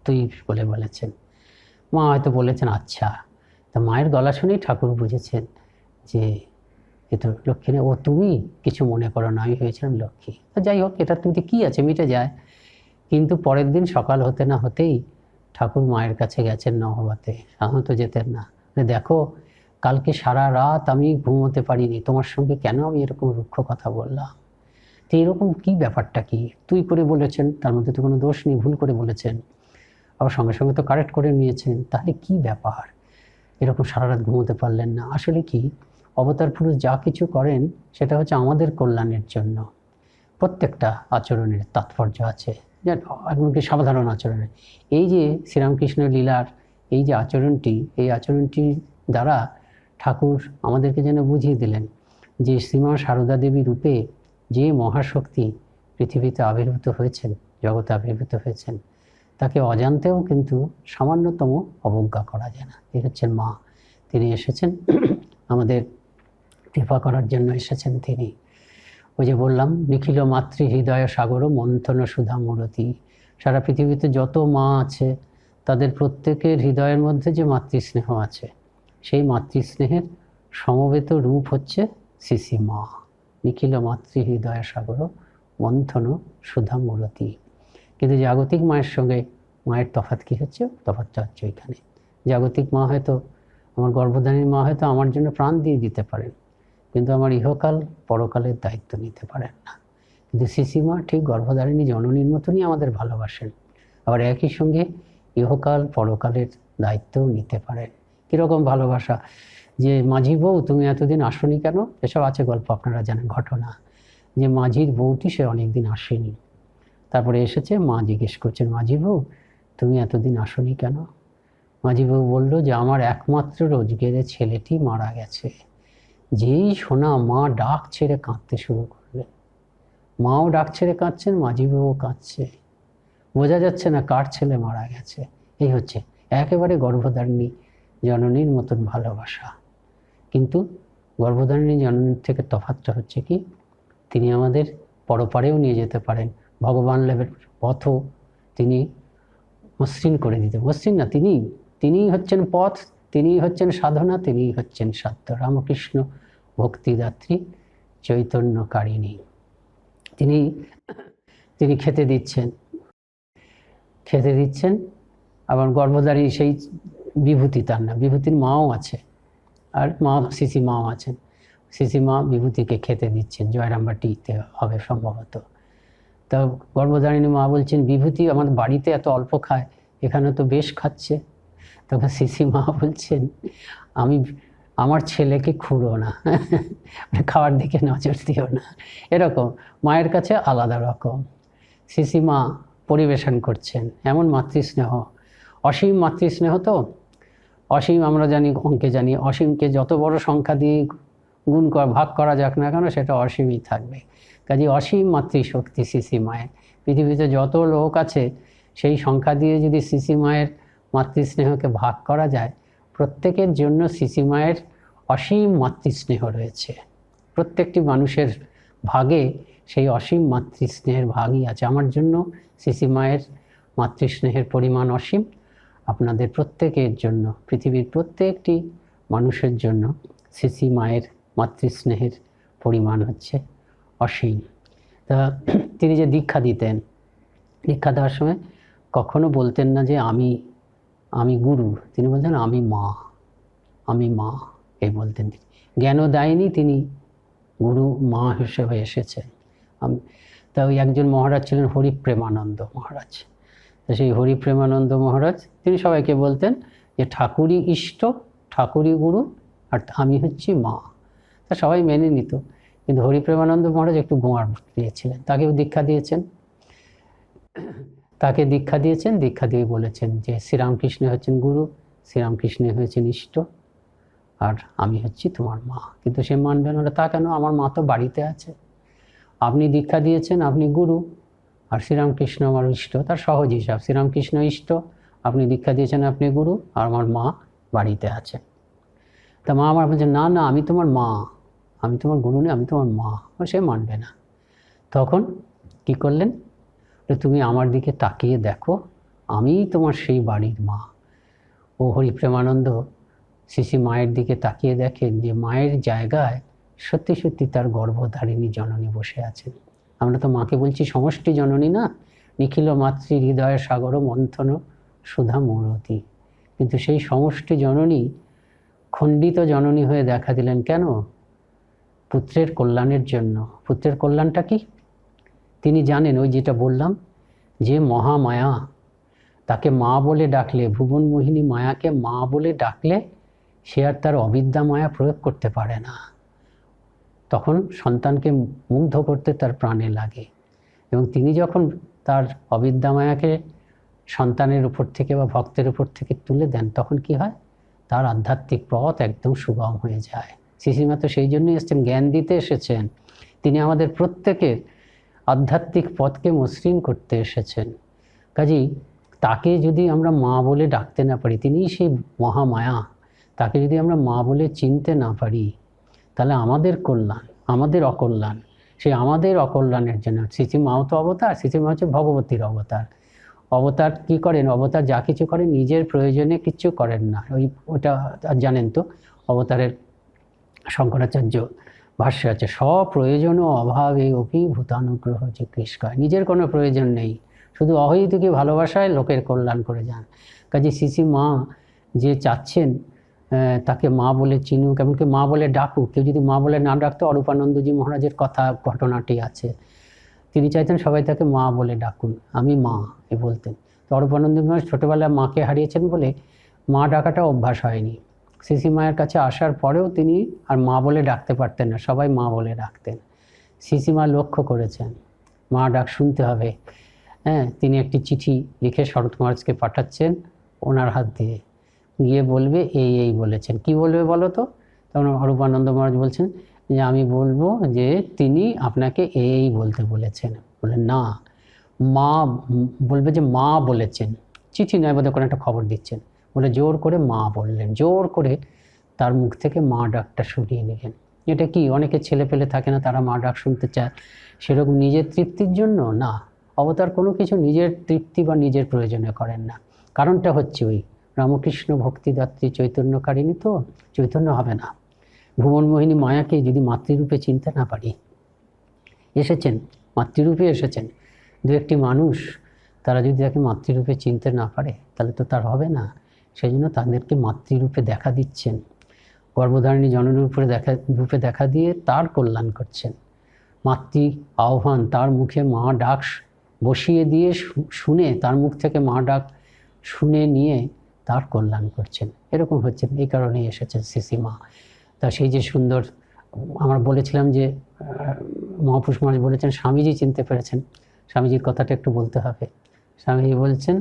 A: তুই বলে বলেছেন। মা হয়তো বলেছেন আচ্ছা। তা মায়ের গলা শুনেই ঠাকুর বুঝেছেন যে এ তো লক্ষ্মী না, ও তুমি কিছু মনে করো না, আমি হয়েছিলাম লক্ষ্মী। তো যাই হোক, এটা তুমি কী আছে, মিটে যায়। কিন্তু পরের দিন সকাল হতে না হতেই ঠাকুর মায়ের কাছে গেছেন নহবতে। এখন তো যেতেন না, দেখো কালকে সারা রাত আমি ঘুমোতে পারিনি, তোমার সঙ্গে কেন আমি এরকম রুক্ষ কথা বললাম। তো এরকম কী ব্যাপারটা কি, তুই করে বলেছেন, তার মধ্যে তো কোনো দোষ নেই, ভুল করে বলেছেন, আবার সঙ্গে সঙ্গে তো কারেক্ট করে নিয়েছেন, তাহলে কি ব্যাপার, এরকম সারা রাত ঘুমোতে পারলেন না। আসলে কি, অবতার পুরুষ যা কিছু করেন সেটা হচ্ছে আমাদের কল্যাণের জন্য। প্রত্যেকটা আচরণের তাৎপর্য আছে, এমনকি সাধারণ আচরণের। এই যে শ্রীরামকৃষ্ণ লীলার এই যে আচরণটি, এই আচরণটির দ্বারা ঠাকুর আমাদেরকে যেন বুঝিয়ে দিলেন যে শ্রীমা সারদা দেবী রূপে যে মহাশক্তি পৃথিবীতে আবির্ভূত হয়েছেন, জগতে আবির্ভূত হয়েছেন, তাকে অজান্তেও কিন্তু সামান্যতম অবজ্ঞা করা যায় না। এই হচ্ছেন মা। তিনি এসেছেন আমাদের কৃপা করার জন্য এসেছেন তিনি। ওই যে বললাম, নিখিল মাতৃ হৃদয় সাগর মন্থন সুধা মূরতি। সারা পৃথিবীতে যত মা আছে তাদের প্রত্যেকের হৃদয়ের মধ্যে যে মাতৃস্নেহ আছে, সেই মাতৃস্নেহের সমবেত রূপ হচ্ছে শ্রী মা। নিখিল মাতৃ হৃদয় সাগর মন্থন সুধা মূরতি। কিন্তু জাগতিক মায়ের সঙ্গে মায়ের তফাৎ কী হচ্ছে? তফাৎটা হচ্ছে এখানে। জাগতিক মা হয়তো, আমার গর্ভধারীর মা হয়তো আমার জন্য প্রাণ দিয়ে দিতে পারেন, কিন্তু আমার ইহকাল পরকালের দায়িত্ব নিতে পারেন না। কিন্তু শ্রীমা ঠিক গর্ভধারিণী জননীর মতনই আমাদের ভালোবাসেন, আবার একই সঙ্গে ইহকাল পরকালের দায়িত্বও নিতে পারেন। কীরকম ভালোবাসা, যে মাঝি বউ তুমি এতদিন আসনি কেন, এসব আছে গল্প, আপনারা জানেন ঘটনা, যে মাঝির বউটি সে অনেকদিন আসেনি, তারপরে এসেছে, মা জিজ্ঞেস করছেন মাঝি বউ তুমি এতদিন আসনি কেন? মাঝি বউ বলল যে আমার একমাত্র রোজগেরে ছেলেটি মারা গেছে। যেই শোনা মা ডাক ছেড়ে কাঁদতে শুরু করলেন। মাও ডাক ছেড়ে কাঁদছেন, মাঝি বউও কাঁদছে, বোঝা যাচ্ছে না কার ছেলে মারা গেছে। এই হচ্ছে একেবারে গর্ভধারিণী জননীর মতন ভালোবাসা। কিন্তু গর্ভধারিণী জননীর থেকে তফাৎটা হচ্ছে কি, তিনি আমাদের পরপারেও নিয়ে যেতে পারেন, ভগবান লাভের পথও তিনি মসৃণ করে দিতে, মসৃণ না, তিনিই হচ্ছেন পথ, তিনিই হচ্ছেন সাধনা, তিনিই হচ্ছেন সত্য। রামকৃষ্ণ ভক্তিদাত্রী চৈতন্যকারিণী, তিনি খেতে দিচ্ছেন। আবার গর্ভধারী সেই বিভূতি, তার না, বিভূতির মাও আছে, আর মা শ্রী মাও আছেন। শ্রী মা বিভূতিকে খেতে দিচ্ছেন, জয়রামবাটিতে হবে সম্ভবত। তা গর্ভধারিণী মা বলছেন বিভূতি আমার বাড়িতে এত অল্প খায়, এখানে তো বেশ খাচ্ছে। তখন শ্রী মা বলছেন আমার ছেলেকে খুঁড়ো না, খাওয়ার দিকে নজর দিও না। এরকম মায়ের কাছে আলাদা রকম শ্রী মা পরিবেশন করছেন, এমন মাতৃস্নেহ, অসীম মাতৃস্নেহ। তো অসীম আমরা জানি, অঙ্কে জানি, অসীমকে যত বড় সংখ্যা দিয়ে ভাগ করা যাক না কেন সেটা অসীমই থাকবে। কাজে অসীম মাতৃশক্তি শ্রী মায়ের। পৃথিবীতে যত লোক আছে সেই সংখ্যা দিয়ে যদি শ্রী মায়ের মাতৃস্নেহকে ভাগ করা যায়, প্রত্যেকের জন্য শ্রী মায়ের অসীম মাতৃস্নেহ রয়েছে। প্রত্যেকটি মানুষের ভাগে সেই অসীম মাতৃস্নেহের ভাগই আছে। আমার জন্য শ্রী মায়ের মাতৃস্নেহের পরিমাণ অসীম, আপনাদের প্রত্যেকের জন্য, পৃথিবীর প্রত্যেকটি মানুষের জন্য সিসি মায়ের মাতৃস্নেহের পরিমাণ হচ্ছে অসীম। তা তিনি যে দীক্ষা দিতেন, দীক্ষা দেওয়ার সময় কখনো বলতেন না যে আমি গুরু, তিনি বলতেন আমি মা এই বলতেন। জ্ঞানও দেয়নি তিনি, গুরু মা হিসেবে এসেছেন। তা ওই একজন মহারাজ ছিলেন হরিপ্রেমানন্দ মহারাজ। তো সেই হরিপ্রেমানন্দ মহারাজ তিনি সবাইকে বলতেন যে ঠাকুরই ইষ্ট, ঠাকুরই গুরু, আর আমি হচ্ছি মা। তা সবাই মেনে নিত। কিন্তু হরিপ্রেমানন্দ মহারাজ একটু গোয়ার দিয়েছিলেন, তাকেও দীক্ষা দিয়েছেন। দীক্ষা দিয়ে বলেছেন যে শ্রীরামকৃষ্ণ হচ্ছেন গুরু, শ্রীরামকৃষ্ণ হয়েছেন ইষ্ট, আর আমি হচ্ছি তোমার মা। কিন্তু সে মানবে না। তা কেন? আমার মা তো বাড়িতে আছে। আপনি দীক্ষা দিয়েছেন, আপনি গুরু, আর শ্রীরামকৃষ্ণ আমার ইষ্ট। তার সহজ হিসাব, শ্রীরামকৃষ্ণ ইষ্ট, আপনি দীক্ষা দিয়েছেন, আপনি গুরু, আর আমার মা বাড়িতে আছে। তা মা আমার বলছে না না, আমি তোমার মা, আমি তোমার গুরু নেই, আমি তোমার মা। সে মানবে না। তখন কি করলেন? তুমি আমার দিকে তাকিয়ে দেখো, আমিই তোমার সেই বাড়ির মা। ও হরিপ্রেমানন্দ শ্রী মায়ের দিকে তাকিয়ে দেখেন যে মায়ের জায়গায় সত্যি সত্যি তার গর্ভধারিণী জননী বসে আছেন। আমরা তো মাকে বলছি সমষ্টি জননী না, নিখিল মাতৃ হৃদয় সাগর মন্থন সুধা মূরতি। কিন্তু সেই সমষ্টি জননী খণ্ডিত জননী হয়ে দেখা দিলেন কেন? পুত্রের কল্যাণের জন্য। পুত্রের কল্যাণটা কি? তিনি জানেন, ওই যেটা বললাম, যে মহামায়া তাকে মা বলে ডাকলে, ভুবন মোহিনী মায়াকে মা বলে ডাকলে সে আর তার অবিদ্যা মায়া প্রয়োগ করতে পারে না। তখন সন্তানকে মুগ্ধ করতে তার প্রাণে লাগে। এবং তিনি যখন তার অবিদ্যা মায়াকে সন্তানের উপর থেকে বা ভক্তের উপর থেকে তুলে দেন, তখন কি হয়? তার আধ্যাত্মিক পথ একদম সুগম হয়ে যায়। শ্রীশ্রীমা তো সেই জন্যই এসেছেন, জ্ঞান দিতে এসেছেন। তিনি আমাদের প্রত্যেকের আধ্যাত্মিক পথকে মসৃণ করতে এসেছেন। কাজেই তাকে যদি আমরা মা বলে ডাকতে না পারি, তিনিই সেই মহামায়া, তাকে যদি আমরা মা বলে চিনতে না পারি, তাহলে আমাদের কল্যাণ, আমাদের অকল্যাণ। সেই আমাদের অকল্যাণের জন্য শ্রীশ্রীমাও তো অবতার, শ্রীশ্রীমা হচ্ছে ভগবতীর অবতার। অবতার কি করেন? অবতার যা কিছু করেন নিজের প্রয়োজনে কিচ্ছু করেন না। ওটা জানেন তো, অবতারের শঙ্করাচার্য ভাষ্য আছে, স্বপ্রয়োজন অভাবে অপি ভূতানুগ্রহ চিকৃষ্কায়। নিজের কোনো প্রয়োজন নেই, শুধু অহৈতুকী ভালোবাসায় লোকের কল্যাণ করে যান। কাজে শ্রী মা যে চাচ্ছেন তাকে মা বলে চিনুক, এমনকি মা বলে ডাকুক। কেউ যদি মা বলে না ডাকতো, অরূপানন্দজি মহারাজের ঘটনাটি আছে, তিনি চাইতেন সবাই তাকে মা বলে ডাকুন, আমি মা এ বলতেন। তো অরূপানন্দ মহারাজ ছোটোবেলায় মাকে হারিয়েছেন বলে মা ডাকাটা অভ্যাস হয়নি। শ্রী মায়ের কাছে আসার পরেও তিনি আর মা বলে ডাকতে পারতেন না, সবাই মা বলে ডাকতেন। শ্রী মা লক্ষ্য করেছেন মা ডাক শুনতে হবে। তিনি একটি চিঠি লিখে শরৎ মহারাজকে পাঠাচ্ছেন ওনার হাত দিয়ে, গিয়ে বলবে এই বলেছেন। কি বলবে বলো তো? তখন অরূপানন্দ মহারাজ বলছেন যে আমি বলবো যে তিনি আপনাকে এই বলতে বলেছেন। বলে না, মা বলবে যে মা বলেছেন, চিঠি নয় বোধহয় কোনো একটা খবর দিচ্ছেন। বলে জোর করে মা বললেন, জোর করে তার মুখ থেকে মা ডাকটা সরিয়ে নিলেন। এটা কি, অনেকে ছেলে পেলে থাকে না, তারা মা ডাক শুনতে চায়, সেরকম নিজের তৃপ্তির জন্য না। অবতার কোনো কিছু নিজের তৃপ্তি বা নিজের প্রয়োজনে করেন না। কারণটা হচ্ছে ওই রামকৃষ্ণ ভক্তিদাত্রী চৈতন্যকারিণী, তো চৈতন্য হবে না। ভুবন মোহিনী মায়াকে যদি মাতৃরূপে চিনতে না পারি, এসেছেন মাতৃরূপে এসেছেন, দু একটি মানুষ তারা যদি তাকে মাতৃরূপে চিনতে না পারে, তাহলে তো তার হবে না। সেই জন্য তাদেরকে মাতৃরূপে দেখা দিচ্ছেন, গর্ভধারিণী জননীর উপরে রূপে দেখা দিয়ে তার কল্যাণ করছেন। মাতৃ আহ্বান, তার মুখে মা ডাক বসিয়ে দিয়ে শুনে, তার মুখ থেকে মা ডাক শুনে নিয়ে তার কল্যাণ করছেন। এরকম হচ্ছেন, এই কারণেই এসেছেন শ্রী মা। তা সেই যে সুন্দর, আমরা বলেছিলাম যে মহাপুরুষ মহারাজ বলেছেন স্বামীজি চিনতে পেরেছেন। স্বামীজির কথাটা একটু বলতে হবে। স্বামীজি বলছেন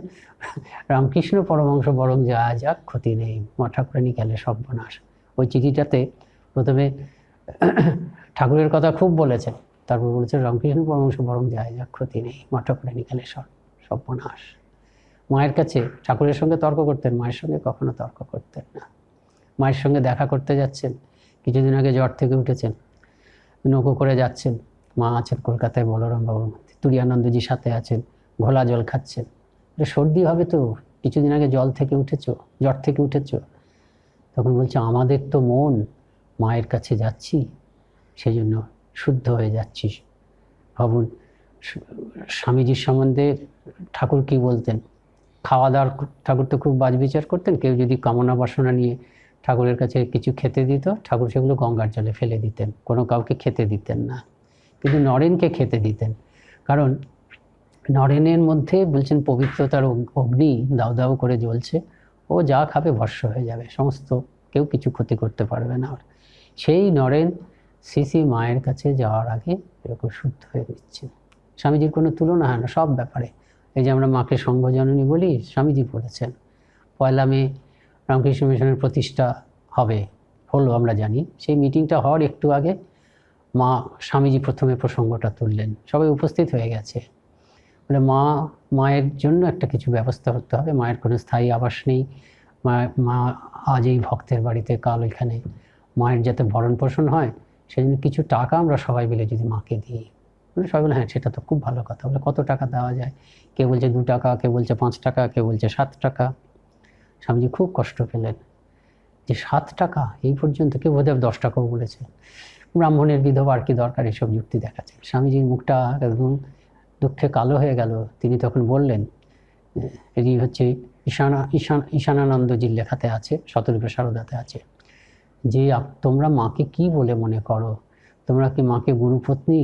A: রামকৃষ্ণ পরমহংস বরং যা যাক ক্ষতি নেই, মা ঠাকুরানী গেলে সর্বনাশ। ওই চিঠিটাতে প্রথমে ঠাকুরের কথা খুব বলেছেন, তারপর বলেছেন রামকৃষ্ণ পরমহংস বরং যা যাক ক্ষতি নেই, মা ঠাকুরানী গেলে সর্বনাশ। মায়ের কাছে ঠাকুরের সঙ্গে তর্ক করতেন, মায়ের সঙ্গে কখনো তর্ক করতেন না। মায়ের সঙ্গে দেখা করতে যাচ্ছেন, কিছুদিন আগে জ্বর থেকে উঠেছেন, নৌকো করে যাচ্ছেন, মা আছেন কলকাতায় বলরাম বাবুর মধ্যে, তুরিয়ানন্দজি সাথে আছেন, ঘোলা জল খাচ্ছেন। সর্দি হবে তো, কিছুদিন আগে জ্বর থেকে উঠেছো। তখন বলছে আমাদের তো মন মায়ের কাছে যাচ্ছি, সেই জন্য শুদ্ধ হয়ে যাচ্ছি। ভাবুন, স্বামীজির সম্বন্ধে ঠাকুর কি বলতেন? খাওয়া দাওয়ার ঠাকুর তো খুব বাজবিচার করতেন। কেউ যদি কামনা বাসনা নিয়ে ঠাকুরের কাছে কিছু খেতে দিত, ঠাকুর সেগুলো গঙ্গার জলে ফেলে দিতেন, কোনো কাউকে খেতে দিতেন না। কিন্তু নরেনকে খেতে দিতেন, কারণ নরেনের মধ্যে বলছেন পবিত্রতার অগ্নি দাউ দাউ করে জ্বলছে, ও যা খাবে ভস্য হয়ে যাবে, সমস্ত কেউ কিছু ক্ষতি করতে পারবে না। সেই নরেন শ্রী মায়ের কাছে যাওয়ার আগে এরকম শুদ্ধ হয়ে দিচ্ছেন। স্বামীজির কোনো তুলনা হয় না সব ব্যাপারে। এই যে আমরা মাকে সংঘজননী বলি, স্বামীজি বলেছেন 1 মে রামকৃষ্ণ মিশনের প্রতিষ্ঠা হলো আমরা জানি। সেই মিটিংটা হওয়ার একটু আগে স্বামীজি প্রথমে প্রসঙ্গটা তুললেন, সবাই উপস্থিত হয়ে গেছে। বলে মায়ের জন্য একটা কিছু ব্যবস্থা করতে হবে, মায়ের কোনো স্থায়ী আবাস নেই, মা আজ এই ভক্তের বাড়িতে, কাল ওইখানে, মায়ের যাতে ভরণ পোষণ হয় সেই জন্য কিছু টাকা আমরা সবাই মিলে যদি মাকে দিই। সবাই বলে হ্যাঁ সেটা তো খুব ভালো কথা। বলে কত টাকা দেওয়া যায়? কেউ বলছে 2 টাকা, কেউ বলছে 5 টাকা, কেউ বলছে 7 টাকা। স্বামীজি খুব কষ্ট পেলেন যে 7 টাকা এই পর্যন্ত, কেউ বোধহয় 10 টাকাও বলেছে। ব্রাহ্মণের বিধবা আর কি দরকার, এসব যুক্তি দেখাচ্ছে। স্বামীজির মুখটা একদম দুঃখে কালো হয়ে গেল। তিনি তখন বললেন, এটি হচ্ছে ঈশানানন্দজির লেখাতে আছে, শতরূপে সারদাতে আছে, যে তোমরা মাকে কি বলে মনে করো? তোমরা কি মাকে গুরুপত্নী,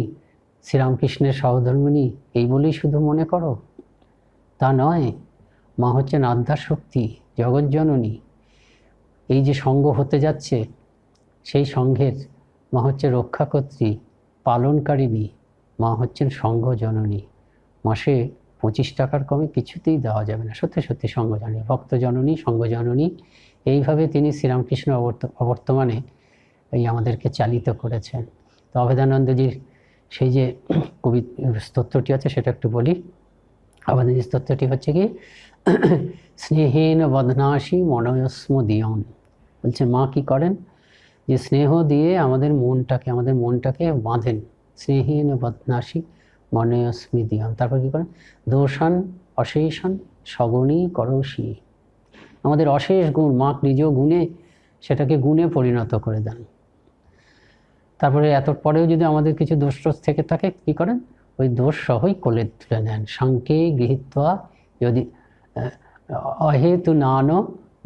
A: শ্রীরামকৃষ্ণের সহধর্মিণী এই বলেই শুধু মনে করো? তা নয়, মা হচ্ছেন আদ্যার শক্তি, জগজ্জননী। এই যে সঙ্ঘ হতে যাচ্ছে, সেই সঙ্ঘের মা হচ্ছে রক্ষাকর্ত্রী, পালনকারিণী। মা হচ্ছেন সঙ্ঘ জননী। মাসে 25 টাকার কমে কিছুতেই দেওয়া যাবে না। সত্যি সত্যি সঙ্ঘ জননী, ভক্ত জননী, সঙ্ঘ জননী। এইভাবে তিনি শ্রীরামকৃষ্ণ অবর্তমানে এই আমাদেরকে চালিত করেছেন। তো অভেদানন্দজির সেই যে কবি স্তোত্রটি আছে সেটা একটু বলি। অভেদানন্দজির স্তোত্রটি হচ্ছে কি, স্নেহেন বদনাশী মনয়স্ম দিয়ন। বলছে মা কি করেন? যে স্নেহ দিয়ে আমাদের মনটাকে বাঁধেন। স্নেহেন বদনাশী মনয়স্মি দিয়ন। তারপর কী করেন? দোষান অশেষান সগুণী করসী। আমাদের অশেষ গুণ, মা নিজ গুণে সেটাকে গুণে পরিণত করে দেন। তারপরে এত পরেও যদি আমাদের কিছু দোষ থেকে থাকে, কী করেন? ওই দোষ সহই কোলে তুলে নেন। সাংকে গৃহীত্বা যদি অহেতু নান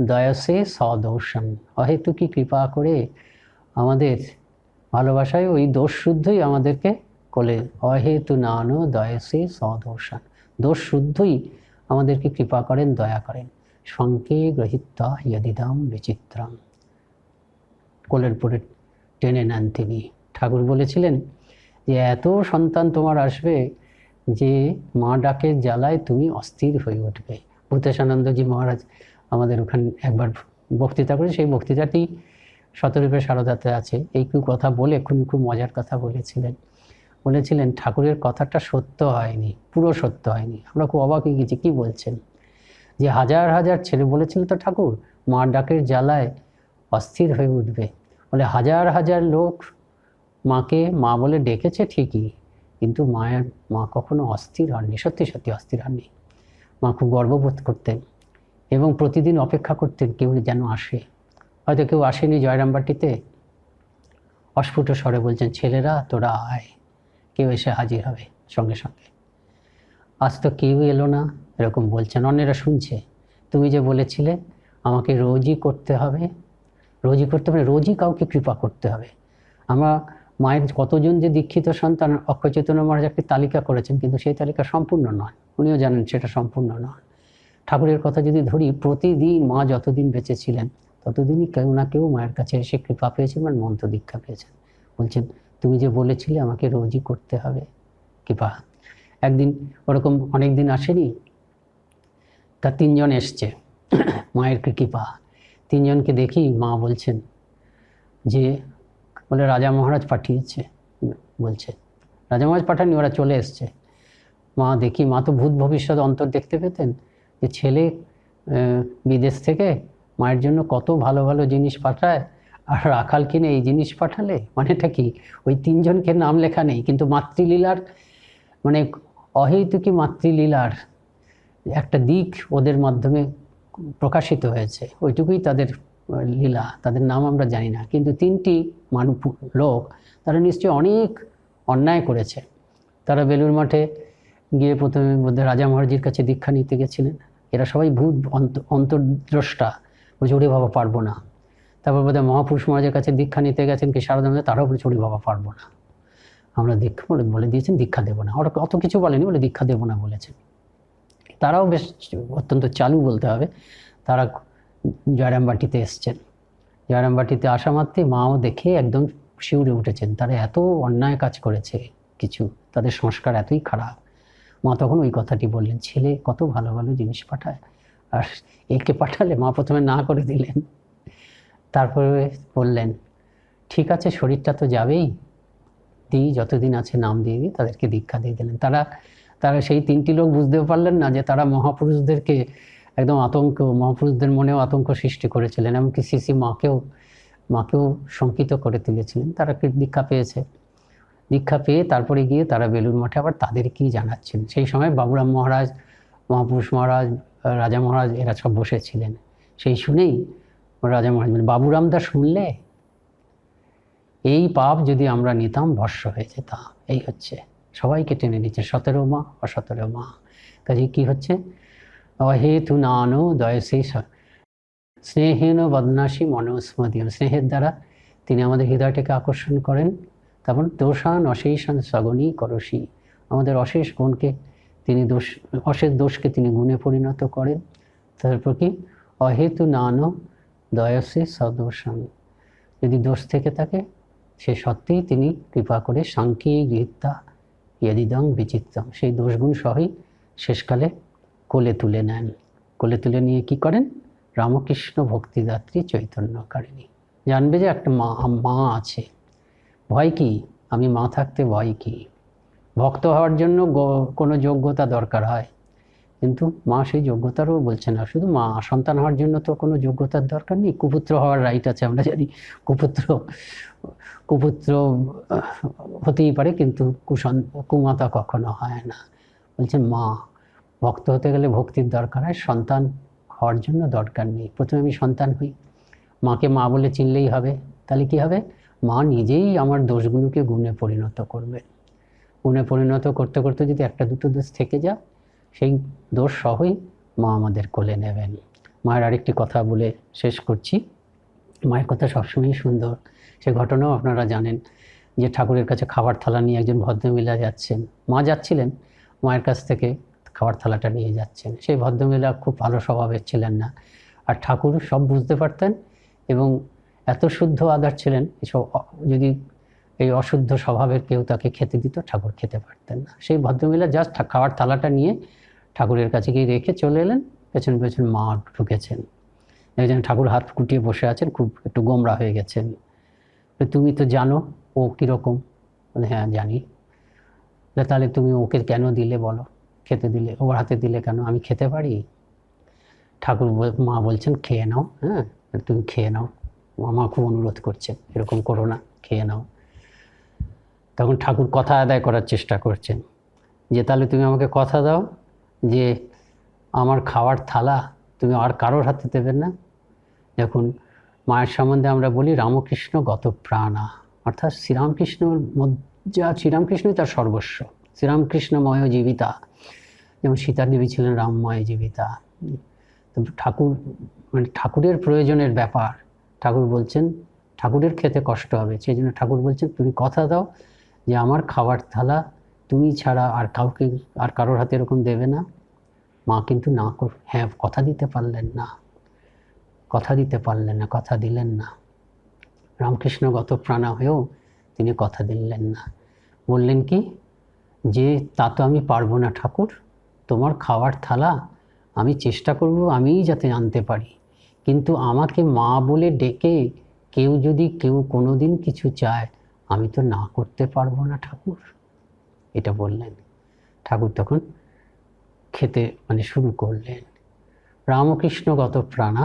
A: দয়সে সদোষণ। অহেতু কি কৃপা করে আমাদের ভালোবাসায় ওই দোষ শুদ্ধই আমাদেরকে কোলে, অহেতু নান দয়সে সদোষণ। দোষ শুদ্ধই আমাদেরকে কৃপা করেন, দয়া করেন। সঙ্কে গৃহীত্বা ইয়দিদাম বিচিত্রাম। কোলের পরে টেনে নেন তিনি। ঠাকুর বলেছিলেন যে এত সন্তান তোমার আসবে যে মা ডাকের জ্বালায় তুমি অস্থির হয়ে উঠবে। ভূতেশানন্দজি মহারাজ আমাদের ওখানে একবার বক্তৃতা করে, সেই বক্তৃতাটি শতরূপে সারদাতে আছে। এই কথা বলে খুব মজার কথা বলেছিলেন ঠাকুরের কথাটা সত্য হয়নি, পুরো সত্য হয়নি। আমরা খুব অবাক হয়ে গেছি, কী বলছেন? যে হাজার হাজার ছেলে, বলেছিল তো ঠাকুর মা ডাকের জ্বালায় অস্থির হয়ে উঠবে। বলে হাজার হাজার লোক মাকে মা বলে ডেকেছে ঠিকই, কিন্তু মা কখনো অস্থির হননি, সত্যি সত্যি অস্থির হননি। মা খুব গর্ববোধ করতেন এবং প্রতিদিন অপেক্ষা করতেন কেউ যেন আসে। হয়তো কেউ আসেনি জয়রামবাটিতে, অস্ফুট স্বরে বলছেন ছেলেরা তোরা আয়, কেউ এসে হাজির হবে সঙ্গে সঙ্গে। আজ তো কেউ এলো না, এরকম বলছেন। অন্যেরা শুনছে, তুমি যে বলেছিলে আমাকে রোজই করতে হবে, রোজই কাউকে কৃপা করতে হবে। আমরা মায়ের কতজন যে দীক্ষিত সন্তান, অক্ষয় চৈতন্য মহারাজ একটি তালিকা করেছেন, কিন্তু সেই তালিকা সম্পূর্ণ নয়, উনিও জানেন সেটা সম্পূর্ণ নয়। ঠাকুরের কথা যদি ধরি, প্রতিদিন মা যতদিন বেঁচে ছিলেন ততদিনই কেউ না কেউ মায়ের কাছে এসে কৃপা পেয়েছেন, মানে মন্ত্র দীক্ষা পেয়েছেন। বলছেন তুমি যে বলেছিলে আমাকে রোজই করতে হবে কৃপা। একদিন ওরকম অনেক দিন আসেনি, তা 3 জন এসছে মায়ের কৃপা। 3 জনকে দেখি মা বলছেন যে, বলে রাজা মহারাজ পাঠিয়েছে, বলছে রাজা মহারাজ পাঠাননি, ওরা চলে এসছে। মা দেখি, মা তো ভূত ভবিষ্যৎ অন্তর দেখতে পেতেন, যে ছেলে বিদেশ থেকে মায়ের জন্য কত ভালো ভালো জিনিস পাঠায়, আর রাখাল কিনে এই জিনিস পাঠালে, মানেটা কি? ওই 3 জনকে নাম লেখা নেই, কিন্তু মাতৃলীলার মানে অহেতুকী মাতৃলীলার একটা দিক ওদের মাধ্যমে প্রকাশিত হয়েছে, ওইটুকুই তাদের লীলা, তাদের নাম আমরা জানি না, কিন্তু 3টি লোক তারা নিশ্চয়ই অনেক অন্যায় করেছে। তারা বেলুড় মঠে গিয়ে প্রথমে বোধহয় রাজা মহারাজের কাছে দীক্ষা নিতে গেছিলেন। এরা সবাই ভূত অন্তর্দ্রষ্টা, বলছে ওরে বাবা পারবো না। তারপর বোধহয় মহাপুরুষ মহারাজের কাছে দীক্ষা নিতে গেছেন কি শারদানন্দে, তারাও বলছে ওরে বাবা পারবো না, আমরা দীক্ষা বলে দিয়েছেন দীক্ষা দেবো না। ওরা অত কিছু বলেনি, বলে দীক্ষা দেবো না বলেছেন। তারাও বেশ অত্যন্ত চালু বলতে হবে। তারা জয়রামবাটিতে এসছেন। জয়রামবাটিতে আসা মাত্রই মাও দেখে একদম শিউরে উঠেছেন। তারা এত অন্যায় কাজ করেছে, কিছু তাদের সংস্কার এতই খারাপ। মা তখন ওই কথাটি বললেন, ছেলে কত ভালো ভালো জিনিস পাঠায়, আর একে পাঠালে। মা প্রথমে না করে দিলেন, তারপরে বললেন ঠিক আছে শরীরটা তো যাবেই, দিই যতদিন আছে নাম দিয়ে দিই, তাদেরকে দীক্ষা দিয়ে দিলেন। তারা সেই 3টি লোক বুঝতেও পারলেন না যে তারা মহাপুরুষদেরকে একদম আতঙ্ক, মহাপুরুষদের মনেও আতঙ্ক সৃষ্টি করেছিলেন, এমনকি সিসি মাকেও শঙ্কিত করে তুলেছিলেন। তারা দীক্ষা পেয়েছে, দীক্ষা পেয়ে তারপরে গিয়ে তারা বেলুড় মঠে আবার তাদের কি জানাচ্ছেন। সেই সময় বাবুরাম মহারাজ, মহাপুরুষ মহারাজ, রাজা মহারাজ এরা সব বসেছিলেন। সেই শুনেই রাজা মহারাজ বলেন, বাবুরামদা শুনলে এই পাপ যদি আমরা নিতাম ভস্য হয়ে যেতাম। এই হচ্ছে সবাইকে টেনে নিচ্ছে, 17 মা অ17 মা। কাজে কি হচ্ছে, অহেতু নানো দয়সে স্নেহেন বদনাশী মনস্মদীয়, স্নেহের দ্বারা তিনি আমাদের হৃদয়টাকে আকর্ষণ করেন। তারপর দোষান অশেষান সগণী করসী, আমাদের অশেষ গুণকে তিনি অশেষ দোষকে তিনি গুণে পরিণত করেন। তারপর কি, অহেতু নানো দয়সে সদোষান, যদি দোষ থেকে থাকে সে সত্যিই তিনি কৃপা করে সাংখ্যে গৃহীতা ইয়দিদং বিচিত্তম, সেই দোষগুণ সহই শেষকালে কোলে তুলে নেন। কোলে তুলে নিয়ে কি করেন, রামকৃষ্ণ ভক্তিদাত্রী চৈতন্যকারিণী। জানবে যে একটা মা আছে, ভয় কি, আমি মা থাকতে ভয় কি। ভক্ত হওয়ার জন্য কোনো যোগ্যতা দরকার হয়, কিন্তু মা সেই যোগ্যতারও বলছে না। শুধু মা, সন্তান হওয়ার জন্য তো কোনো যোগ্যতার দরকার নেই। কুপুত্র হওয়ার রাইট আছে, আমরা জানি কুপুত্র হতেই পারে, কিন্তু কুমাতা কখনো হয় না। বলছেন মা, ভক্ত হতে গেলে ভক্তির দরকার হয়, সন্তান হওয়ার জন্য দরকার নেই। প্রথমে আমি সন্তান হই, মাকে মা বলে চিনলেই হবে। তাহলে কি হবে, মা নিজেই আমার দোষগুলোকে গুণে পরিণত করবে। গুণে পরিণত করতে করতে যদি 1-2 দোষ থেকে যা, সেই দোষ সহই মা আমাদের কোলে নেবেন। মায়ের আরেকটি কথা বলে শেষ করছি। মায়ের কথা সবসময়ই সুন্দর। সে ঘটনাও আপনারা জানেন যে ঠাকুরের কাছে খাবার থালা নিয়ে একজন ভদ্রমহিলা যাচ্ছেন। মা যাচ্ছিলেন, মায়ের কাছ থেকে খাবার থালাটা নিয়ে যাচ্ছেন। সেই ভদ্রমহিলা খুব ভালো স্বভাবের ছিলেন না, আর ঠাকুর সব বুঝতে পারতেন এবং এত শুদ্ধ আদার ছিলেন, এসব যদি এই অশুদ্ধ স্বভাবের কেউ তাকে খেতে দিত, ঠাকুর খেতে পারতেন না। সেই ভদ্রমহিলা জাস্ট খাবার থালাটা নিয়ে ঠাকুরের কাছে গিয়ে রেখে চলে এলেন। পেছন পেছন মা ঢুকেছেন, একজন ঠাকুর হাত কুটিয়ে বসে আছেন, খুব একটু গোমরা হয়ে গেছেন। তুমি তো জানো ও কীরকম? বলে হ্যাঁ জানি। তাহলে তুমি ওকে কেন দিলে বলো, খেতে দিলে, ওর হাতে দিলে কেন? আমি খেতে পারি? ঠাকুর মা বলছেন খেয়ে নাও, হ্যাঁ তুমি খেয়ে নাও, মা খুব অনুরোধ করছেন, এরকম করো না, খেয়ে নাও। তখন ঠাকুর কথা আদায় করার চেষ্টা করছেন যে তাহলে তুমি আমাকে কথা দাও যে আমার খাওয়ার থালা তুমি আর কারোর হাতে দেবে না। দেখুন, মায়ের সম্বন্ধে আমরা বলি রামকৃষ্ণ গত প্রাণা, অর্থাৎ শ্রীরামকৃষ্ণর মধ্যে, শ্রীরামকৃষ্ণই তার সর্বস্ব, শ্রীরামকৃষ্ণময় জীবিতা। যেমন সীতা দেবী ছিলেন রামময় জীবিতা। ঠাকুর মানে ঠাকুরের প্রয়োজনের ব্যাপার। ঠাকুর বলছেন ঠাকুরের খেতে কষ্ট হবে, সেই জন্য ঠাকুর বলছেন তুমি কথা দাও যে আমার খাবার থালা তুমি ছাড়া আর কাউকে, আর কারোর হাতে এরকম দেবে না। মা কিন্তু না হ্যাঁ কথা দিতে পারলেন না, কথা দিলেন না। রামকৃষ্ণ গত প্রাণা হয়েও তিনি কথা দিলেন না। বললেন কি যে তা তো আমি পারবো না ঠাকুর, তোমার খাওয়ার থালা আমি চেষ্টা করব আমিই যাতে আনতে পারি, কিন্তু আমাকে মা বলে ডেকে কেউ কোনো দিন কিছু চায়, আমি তো না করতে পারবো না ঠাকুর। এটা বললেন। ঠাকুর তখন খেতে শুরু করলেন। রামকৃষ্ণগত প্রাণা,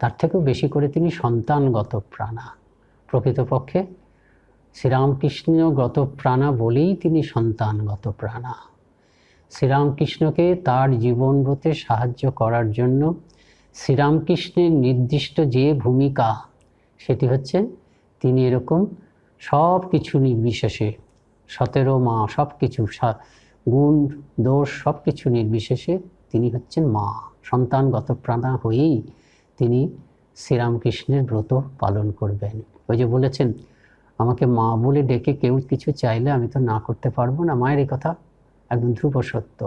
A: তার থেকেও বেশি করে তিনি সন্তানগত প্রাণা। প্রকৃতপক্ষে শ্রীরামকৃষ্ণগত প্রাণা বলেই তিনি সন্তানগত প্রাণা। শ্রীরামকৃষ্ণকে তার জীবনব্রতে সাহায্য করার জন্য শ্রীরামকৃষ্ণের নির্দিষ্ট যে ভূমিকা, সেটি হচ্ছে তিনি এরকম সব কিছু নির্বিশেষে, 17 মা, সব কিছু গুণ দোষ সব কিছু নির্বিশেষে তিনি হচ্ছেন মা। সন্তানগত প্রাণা হয়েই তিনি শ্রীরামকৃষ্ণের ব্রত পালন করবেন। ওই যে বলেছেন, আমাকে মা বলে ডেকে কেউ কিছু চাইলে আমি তো না করতে পারবো না। মায়ের এই কথা একদম ধ্রুব সত্য।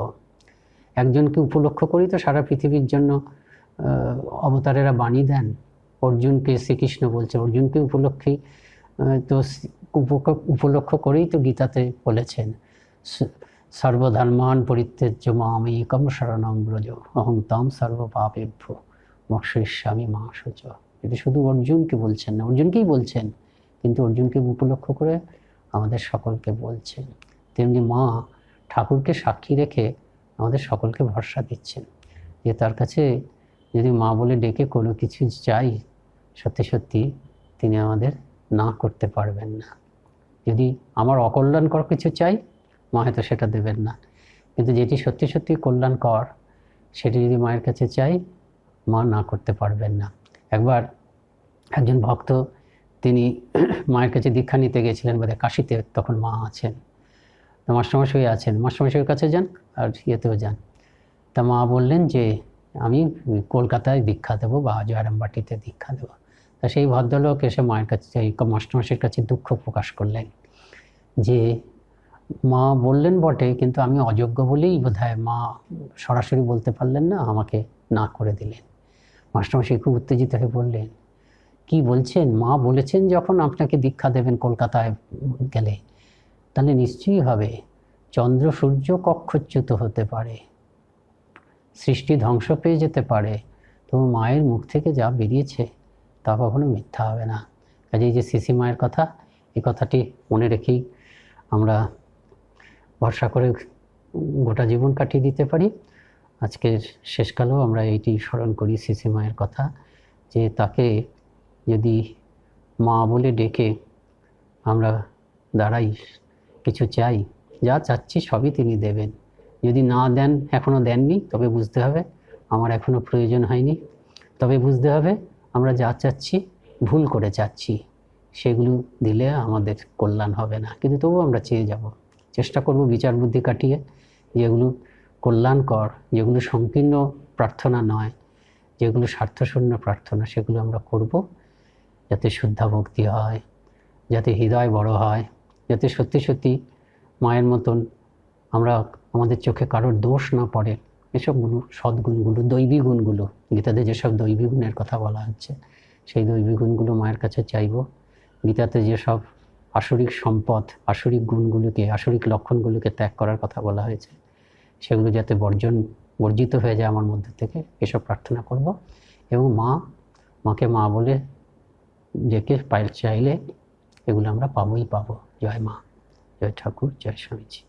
A: একজনকে উপলক্ষ করেই তো সারা পৃথিবীর জন্য অবতারেরা বাণী দেন। অর্জুনকে শ্রীকৃষ্ণ বলছে, অর্জুনকে উপলক্ষেই তো উপলক্ষ করেই তো গীতাতে বলেছেন, সর্বধর্মান পরিত্যজ্য মাম একম শরণং ব্রজ অহং তম সর্বপাপেভ্যো মোক্ষয়িষ্যামি মা শুচ। এটা শুধু অর্জুনকে বলছেন না, অর্জুনকেই বলছেন, কিন্তু অর্জুনকে উপলক্ষ করে আমাদের সকলকে বলছেন। তেমনি মা ঠাকুরকে সাক্ষী রেখে আমাদের সকলকে ভরসা দিচ্ছেন যে তার কাছে যদি মা বলে ডেকে কোনো কিছু চাই, সত্যি সত্যি তিনি আমাদের না করতে পারবেন না। যদি আমার অকল্যাণকর কিছু চাই, মা হয়তো সেটা দেবেন না, কিন্তু যেটি সত্যি সত্যি কল্যাণকর সেটি যদি মায়ের কাছে চাই, মা না করতে পারবেন না। একবার একজন ভক্ত তিনি মায়ের কাছে দীক্ষা নিতে গেছিলেন বোধহয় কাশীতে, তখন মা আছেন, তো মাস্টারমশাই আছেন, মাস্টারমশাইয়ের কাছে যান আর ইয়েতেও যান। তা মা বললেন যে আমি কলকাতায় দীক্ষা দেবো বা জয়রামবাটিতে দীক্ষা দেবো। তা সেই ভদ্রলোক এসে মায়ের কাছে, মাস্টারমশাইয়ের কাছে দুঃখ প্রকাশ করলেন যে মা বললেন বটে, কিন্তু আমি অযোগ্য বলেই বোধহয় মা সরাসরি বলতে পারলেন না, আমাকে না করে দিলেন। মাস্টারমশাই খুব উত্তেজিত হয়ে বললেন, কি বলছেন? মা বলেছেন যখন আপনাকে দীক্ষা দেবেন কলকাতায় গেলে, তাহলে নিশ্চয়ই হবে। চন্দ্র সূর্য কক্ষচ্যুত হতে পারে, সৃষ্টি ধ্বংস পেয়ে যেতে পারে, তো মায়ের মুখ থেকে যা বেরিয়েছে তা কখনো মিথ্যা হবে না। কাজে এই যে সিসি মায়ের কথা, এই কথাটি মনে রেখেই আমরা ভরসা করে গোটা জীবন কাটিয়ে দিতে পারি। আজকের শেষকালেও আমরা এইটি স্মরণ করি সিসি মায়ের কথা, যে তাকে যদি মা বলে ডেকে আমরা দাঁড়াই, কিছু চাই, যা চাচ্ছি সবই তিনি দেবেন। যদি না দেন, এখনও দেননি, তবে বুঝতে হবে আমার এখনও প্রয়োজন হয়নি, তবে বুঝতে হবে আমরা যা চাচ্ছি ভুল করে চাচ্ছি, সেগুলো দিলে আমাদের কল্যাণ হবে না। কিন্তু তবুও আমরা চেয়ে যাব, চেষ্টা করব বিচার বুদ্ধি কাটিয়ে যেগুলো কল্যাণকর, যেগুলো সংকীর্ণ প্রার্থনা নয়, যেগুলো স্বার্থশূন্য প্রার্থনা, সেগুলো আমরা করব, যাতে শুদ্ধা ভক্তি হয়, যাতে হৃদয় বড় হয়, যাতে সত্যি সত্যি মায়ের মতন আমরা আমাদের চোখে কারোর দোষ না পড়ে। এসবগুলো সদ্গুণগুলো, দৈবী গুণগুলো, গীতাতে যেসব দৈবী গুণের কথা বলা হচ্ছে, সেই দৈবী গুণগুলো মায়ের কাছে চাইব। গীতাতে যেসব আসরিক সম্পদ, আসরিক গুণগুলোকে, আসরিক লক্ষণগুলোকে ত্যাগ করার কথা বলা হয়েছে, সেগুলো যাতে বর্জিত হয়ে যায় আমার মধ্যে থেকে, এসব প্রার্থনা করব। এবং মাকে মা বলে ডেকে চাইলে এগুলো আমরা পাবোই পাবো। জয় মা, জয় ঠাকুর, জয় স্বামীজি।